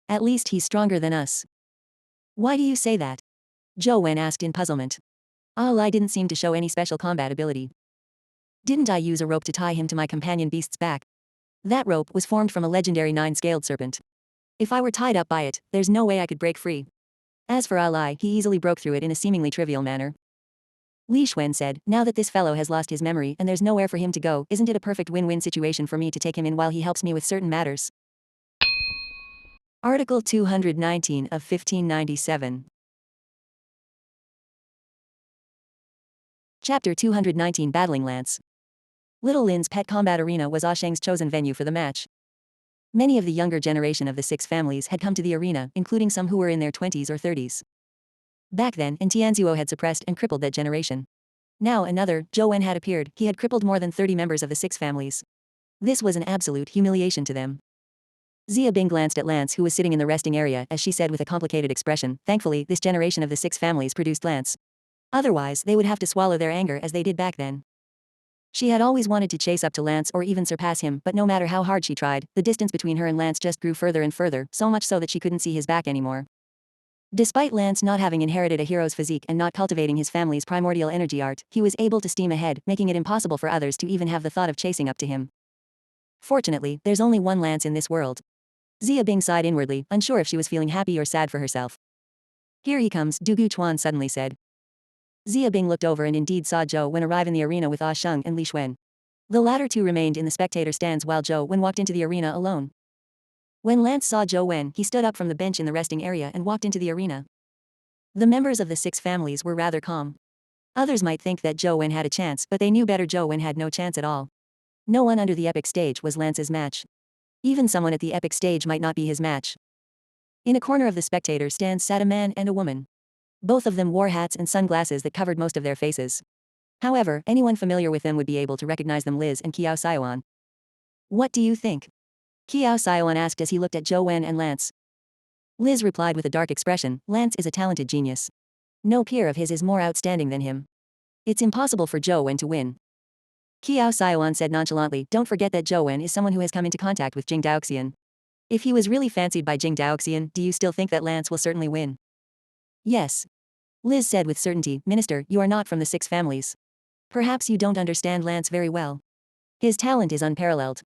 At least he's stronger than us. Why do you say that? Zhou Wen asked in puzzlement. Ah Lei didn't seem to show any special combat ability. Didn't I use a rope to tie him to my companion beast's back? That rope was formed from a legendary 9-scaled serpent. If I were tied up by it, there's no way I could break free. As for Ah Lei, he easily broke through it in a seemingly trivial manner. Li Xuan said, now that this fellow has lost his memory and there's nowhere for him to go, isn't it a perfect win-win situation for me to take him in while he helps me with certain matters? Article 219 of 1597. Chapter 219 Battling Lance. Little Lin's pet combat arena was Ah Sheng's chosen venue for the match. Many of the younger generation of the 6 families had come to the arena, including some who were in their 20s or 30s. Back then, Tianzuo had suppressed and crippled that generation. Now another, Zhou Wen, had appeared, he had crippled more than 30 members of the 6 families. This was an absolute humiliation to them. Xia Bing glanced at Lance, who was sitting in the resting area, as she said with a complicated expression, thankfully, this generation of the 6 families produced Lance. Otherwise, they would have to swallow their anger as they did back then. She had always wanted to chase up to Lance or even surpass him, but no matter how hard she tried, the distance between her and Lance just grew further and further, so much so that she couldn't see his back anymore. Despite Lance not having inherited a hero's physique and not cultivating his family's primordial energy art, he was able to steam ahead, making it impossible for others to even have the thought of chasing up to him. Fortunately, there's only one Lance in this world. Xia Bing sighed inwardly, unsure if she was feeling happy or sad for herself. Here he comes, Dugu Chuan suddenly said. Xia Bing looked over and indeed saw Zhou Wen arrive in the arena with Ah Sheng and Li Xuan. The latter two remained in the spectator stands while Zhou Wen walked into the arena alone. When Lance saw Zhou Wen, he stood up from the bench in the resting area and walked into the arena. The members of the 6 families were rather calm. Others might think that Zhou Wen had a chance, but they knew better. Zhou Wen had no chance at all. No one under the epic stage was Lance's match. Even someone at the epic stage might not be his match. In a corner of the spectator stands sat a man and a woman. Both of them wore hats and sunglasses that covered most of their faces. However, anyone familiar with them would be able to recognize them: Liz and Qiao Xiaoan. What do you think? Qiao Xiaoan asked as he looked at Zhou Wen and Lance. Liz replied with a dark expression, Lance is a talented genius. No peer of his is more outstanding than him. It's impossible for Zhou Wen to win. Qiao Xiaoan said nonchalantly, don't forget that Zhou Wen is someone who has come into contact with Jing Daoxian. If he was really fancied by Jing Daoxian, do you still think that Lance will certainly win? Yes. Liz said with certainty, Minister, you are not from the six families. Perhaps you don't understand Lance very well. His talent is unparalleled.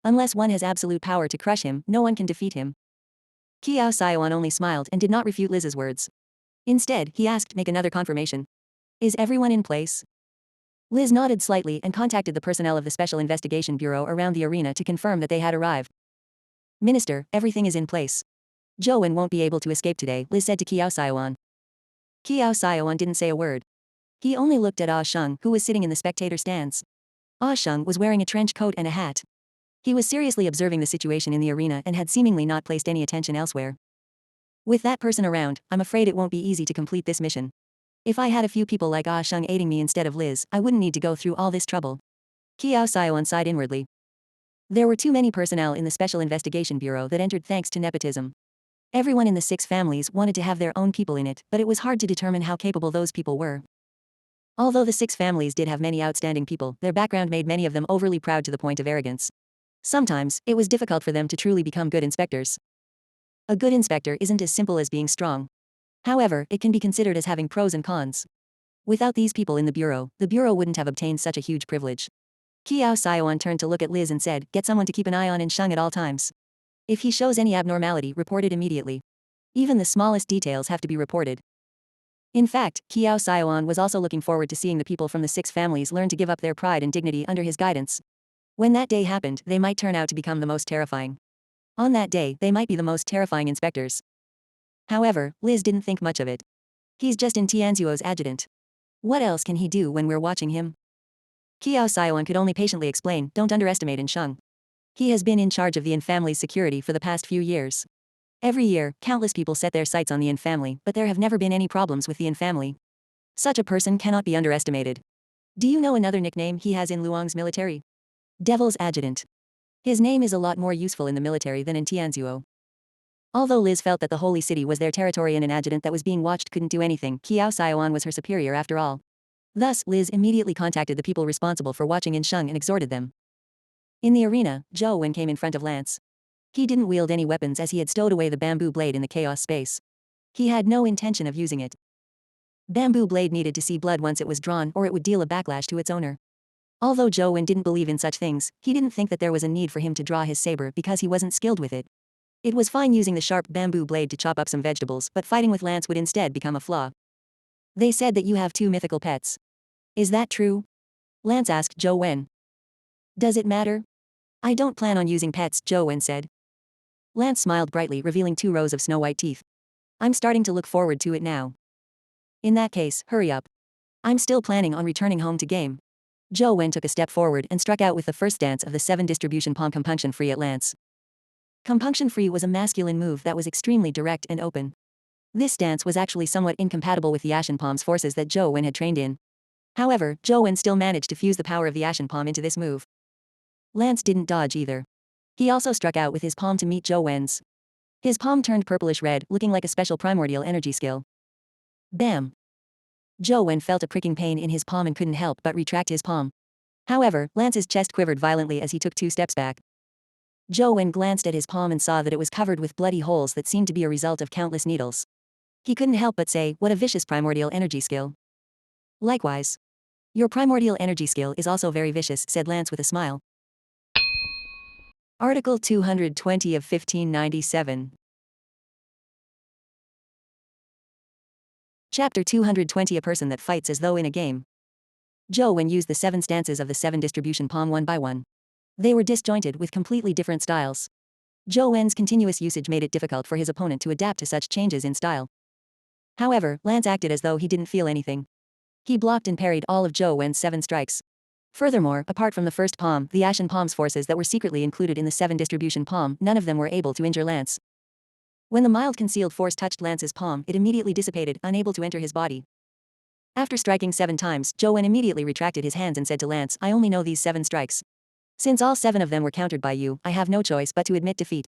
Unless one has absolute power to crush him, no one can defeat him. Qiao Xiaoan only smiled and did not refute Liz's words. Instead, he asked, make another confirmation. Is everyone in place? Liz nodded slightly and contacted the personnel of the Special Investigation Bureau around the arena to confirm that they had arrived. Minister, everything is in place. Zhou Wen won't be able to escape today, Liz said to Qiao Xiaoan. Qiao Xiaoan didn't say a word. He only looked at Ah Sheng, who was sitting in the spectator stands. Ah Sheng was wearing a trench coat and a hat. He was seriously observing the situation in the arena and had seemingly not placed any attention elsewhere. With that person around, I'm afraid it won't be easy to complete this mission. If I had a few people like Ah Sheng aiding me instead of Liz, I wouldn't need to go through all this trouble. Qiao Xiaoan sighed inwardly. There were too many personnel in the Special Investigation Bureau that entered thanks to nepotism. Everyone in the six families wanted to have their own people in it, but it was hard to determine how capable those people were. Although the six families did have many outstanding people, their background made many of them overly proud to the point of arrogance. Sometimes, it was difficult for them to truly become good inspectors. A good inspector isn't as simple as being strong. However, it can be considered as having pros and cons. Without these people in the Bureau wouldn't have obtained such a huge privilege. Qiao Xiaoan turned to look at Liz and said, get someone to keep an eye on in Sheng at all times. If he shows any abnormality, report it immediately. Even the smallest details have to be reported. In fact, Qiao Xiaoan was also looking forward to seeing the people from the six families learn to give up their pride and dignity under his guidance. When that day happened, they might turn out to become the most terrifying. On that day, they might be the most terrifying inspectors. However, Liz didn't think much of it. He's just in Tianzuo's adjutant. What else can he do when we're watching him? Qiao Xiaoan could only patiently explain, don't underestimate In Sheng. He has been in charge of the Yin family's security for the past few years. Every year, countless people set their sights on the Yin family, but there have never been any problems with the Yin family. Such a person cannot be underestimated. Do you know another nickname he has in Luong's military? Devil's Adjutant. His name is a lot more useful in the military than in Tianzuo. Although Liz felt that the holy city was their territory and an adjutant that was being watched couldn't do anything, Qiao Xiaoan was her superior after all. Thus, Liz immediately contacted the people responsible for watching In Sheng and exhorted them. In the arena, Zhou Wen came in front of Lance. He didn't wield any weapons as he had stowed away the bamboo blade in the chaos space. He had no intention of using it. Bamboo blade needed to see blood once it was drawn or it would deal a backlash to its owner. Although Zhou Wen didn't believe in such things, he didn't think that there was a need for him to draw his saber because he wasn't skilled with it. It was fine using the sharp bamboo blade to chop up some vegetables, but fighting with Lance would instead become a flaw. They said that you have two mythical pets. Is that true? Lance asked Zhou Wen. Does it matter? I don't plan on using pets, Zhou Wen said. Lance smiled brightly, revealing 2 rows of snow-white teeth. I'm starting to look forward to it now. In that case, hurry up. I'm still planning on returning home to game. Zhou Wen took a step forward and struck out with the first dance of the 7 distribution palm compunction free at Lance. Compunction free was a masculine move that was extremely direct and open. This stance was actually somewhat incompatible with the Ashen Palm's forces that Zhou Wen had trained in. However, Zhou Wen still managed to fuse the power of the Ashen Palm into this move. Lance didn't dodge either. He also struck out with his palm to meet Zhou Wen's. His palm turned purplish red, looking like a special primordial energy skill. Bam! Zhou Wen felt a pricking pain in his palm and couldn't help but retract his palm. However, Lance's chest quivered violently as he took 2 steps back. Zhou Wen glanced at his palm and saw that it was covered with bloody holes that seemed to be a result of countless needles. He couldn't help but say, what a vicious primordial energy skill. Likewise. Your primordial energy skill is also very vicious, said Lance with a smile. Article 220 of 1597. Chapter 220. A person that fights as though in a game. Zhou Wen used the 7 stances of the 7 distribution palm one by one. They were disjointed with completely different styles. Zhou Wen's continuous usage made it difficult for his opponent to adapt to such changes in style. However, Lance acted as though he didn't feel anything. He blocked and parried all of Zhou Wen's 7 strikes. Furthermore, apart from the first palm, the Ashen Palm's forces that were secretly included in the 7 distribution palm, none of them were able to injure Lance. When the mild concealed force touched Lance's palm, it immediately dissipated, unable to enter his body. After striking 7 times, Zhou Wen immediately retracted his hands and said to Lance, I only know these 7 strikes. Since all 7 of them were countered by you, I have no choice but to admit defeat.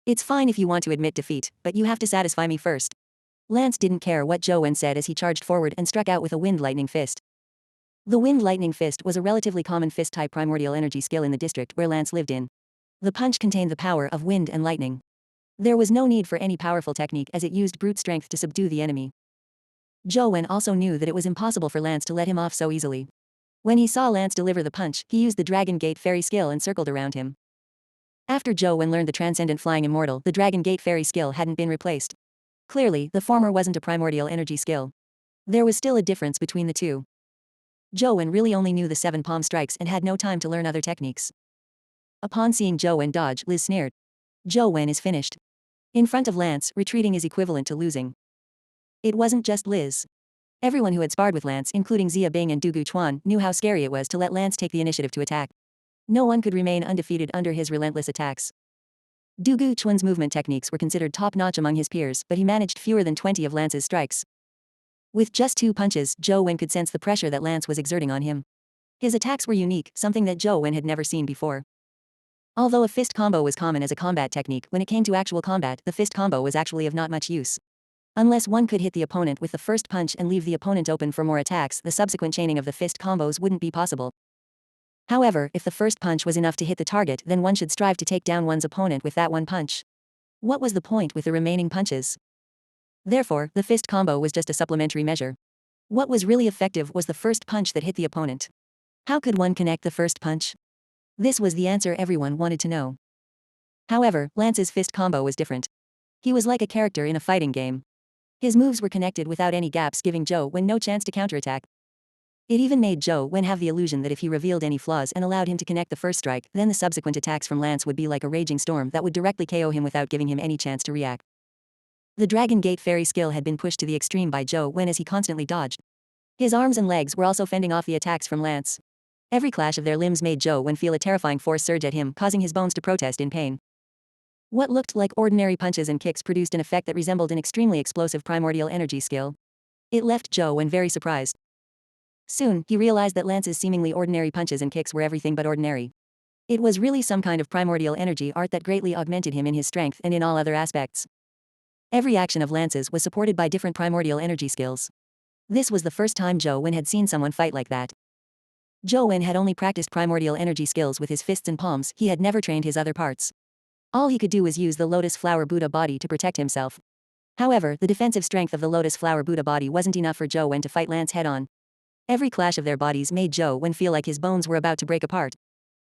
It's fine if you want to admit defeat, but you have to satisfy me first. Lance didn't care what Zhou Wen said as he charged forward and struck out with a Wind Lightning Fist. The Wind Lightning Fist was a relatively common fist-type primordial energy skill in the district where Lance lived in. The punch contained the power of wind and lightning. There was no need for any powerful technique as it used brute strength to subdue the enemy. Zhou Wen also knew that it was impossible for Lance to let him off so easily. When he saw Lance deliver the punch, he used the Dragon Gate Fairy skill and circled around him. After Zhou Wen learned the Transcendent Flying Immortal, the Dragon Gate Fairy skill hadn't been replaced. Clearly, the former wasn't a primordial energy skill. There was still a difference between the two. Zhou Wen really only knew the 7 palm strikes and had no time to learn other techniques. Upon seeing Zhou Wen dodge, Liz sneered. Zhou Wen is finished. In front of Lance, retreating is equivalent to losing. It wasn't just Liz. Everyone who had sparred with Lance, including Xia Bing and Dugu Chuan, knew how scary it was to let Lance take the initiative to attack. No one could remain undefeated under his relentless attacks. Dugu Chuan's movement techniques were considered top-notch among his peers, but he managed fewer than 20 of Lance's strikes. With just 2 punches, Zhou Wen could sense the pressure that Lance was exerting on him. His attacks were unique, something that Zhou Wen had never seen before. Although a fist combo was common as a combat technique, when it came to actual combat, the fist combo was actually of not much use. Unless one could hit the opponent with the first punch and leave the opponent open for more attacks, the subsequent chaining of the fist combos wouldn't be possible. However, if the first punch was enough to hit the target, then one should strive to take down one's opponent with that one punch. What was the point with the remaining punches? Therefore, the fist combo was just a supplementary measure. What was really effective was the first punch that hit the opponent. How could one connect the first punch? This was the answer everyone wanted to know. However, Lance's fist combo was different. He was like a character in a fighting game. His moves were connected without any gaps, giving Zhou Wen no chance to counterattack. It even made Zhou Wen have the illusion that if he revealed any flaws and allowed him to connect the first strike, then the subsequent attacks from Lance would be like a raging storm that would directly KO him without giving him any chance to react. The Dragon Gate Fairy skill had been pushed to the extreme by Zhou Wen as he constantly dodged. His arms and legs were also fending off the attacks from Lance. Every clash of their limbs made Zhou Wen feel a terrifying force surge at him, causing his bones to protest in pain. What looked like ordinary punches and kicks produced an effect that resembled an extremely explosive primordial energy skill. It left Zhou Wen very surprised. Soon, he realized that Lance's seemingly ordinary punches and kicks were everything but ordinary. It was really some kind of primordial energy art that greatly augmented him in his strength and in all other aspects. Every action of Lance's was supported by different primordial energy skills. This was the first time Zhou Wen had seen someone fight like that. Zhou Wen had only practiced primordial energy skills with his fists and palms, he had never trained his other parts. All he could do was use the Lotus Flower Buddha body to protect himself. However, the defensive strength of the Lotus Flower Buddha body wasn't enough for Zhou Wen to fight Lance head-on. Every clash of their bodies made Zhou Wen feel like his bones were about to break apart.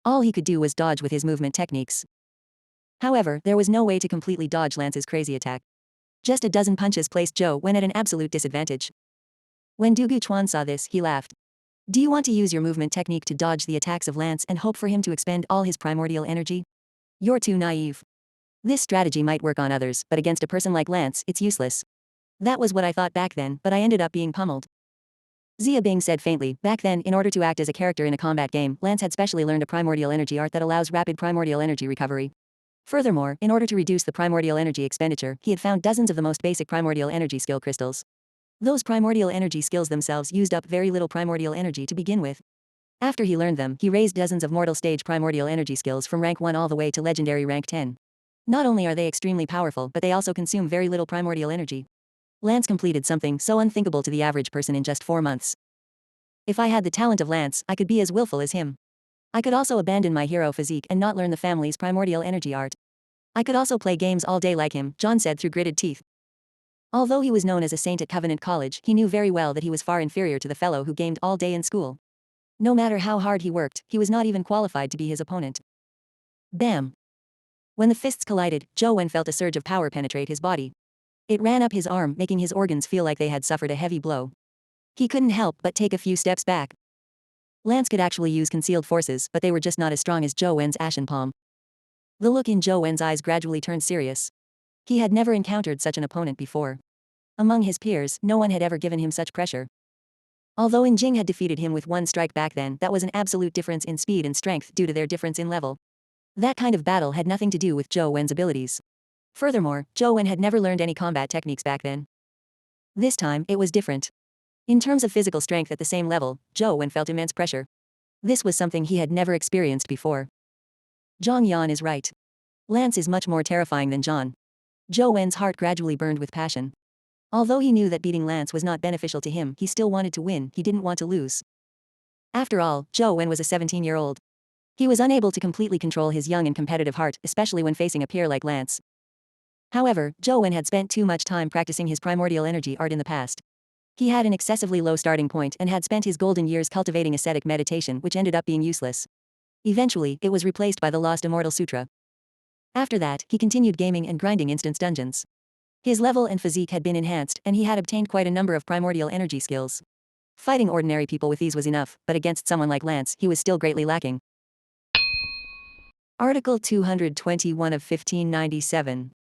All he could do was dodge with his movement techniques. However, there was no way to completely dodge Lance's crazy attack. Just a dozen punches placed Zhou Wen at an absolute disadvantage. When Dugu Chuan saw this, he laughed. Do you want to use your movement technique to dodge the attacks of Lance and hope for him to expend all his primordial energy? You're too naive. This strategy might work on others, but against a person like Lance, it's useless. That was what I thought back then, but I ended up being pummeled. Xia Bing said faintly, back then, in order to act as a character in a combat game, Lance had specially learned a primordial energy art that allows rapid primordial energy recovery. Furthermore, in order to reduce the primordial energy expenditure, he had found dozens of the most basic primordial energy skill crystals. Those primordial energy skills themselves used up very little primordial energy to begin with. After he learned them, he raised dozens of mortal stage primordial energy skills from rank 1 all the way to legendary rank 10. Not only are they extremely powerful, but they also consume very little primordial energy. Lance completed something so unthinkable to the average person in just 4 months. If I had the talent of Lance, I could be as willful as him. I could also abandon my hero physique and not learn the family's primordial energy art. I could also play games all day like him, John said through gritted teeth. Although he was known as a saint at Covenant College, he knew very well that he was far inferior to the fellow who gamed all day in school. No matter how hard he worked, he was not even qualified to be his opponent. Bam! When the fists collided, Zhou Wen felt a surge of power penetrate his body. It ran up his arm, making his organs feel like they had suffered a heavy blow. He couldn't help but take a few steps back. Lance could actually use concealed forces, but they were just not as strong as Zhou Wen's ashen palm. The look in Zhou Wen's eyes gradually turned serious. He had never encountered such an opponent before. Among his peers, no one had ever given him such pressure. Although In Jing had defeated him with one strike back then, that was an absolute difference in speed and strength due to their difference in level. That kind of battle had nothing to do with Zhou Wen's abilities. Furthermore, Zhou Wen had never learned any combat techniques back then. This time, it was different. In terms of physical strength at the same level, Zhou Wen felt immense pressure. This was something he had never experienced before. Zhang Yan is right. Lance is much more terrifying than Zhang. Zhou Wen's heart gradually burned with passion. Although he knew that beating Lance was not beneficial to him, he still wanted to win, he didn't want to lose. After all, Zhou Wen was a 17-year-old. He was unable to completely control his young and competitive heart, especially when facing a peer like Lance. However, Zhou Wen had spent too much time practicing his primordial energy art in the past. He had an excessively low starting point and had spent his golden years cultivating ascetic meditation, which ended up being useless. Eventually, it was replaced by the Lost Immortal Sutra. After that, he continued gaming and grinding instance dungeons. His level and physique had been enhanced, and he had obtained quite a number of primordial energy skills. Fighting ordinary people with these was enough, but against someone like Lance, he was still greatly lacking. Article 221 of 1597.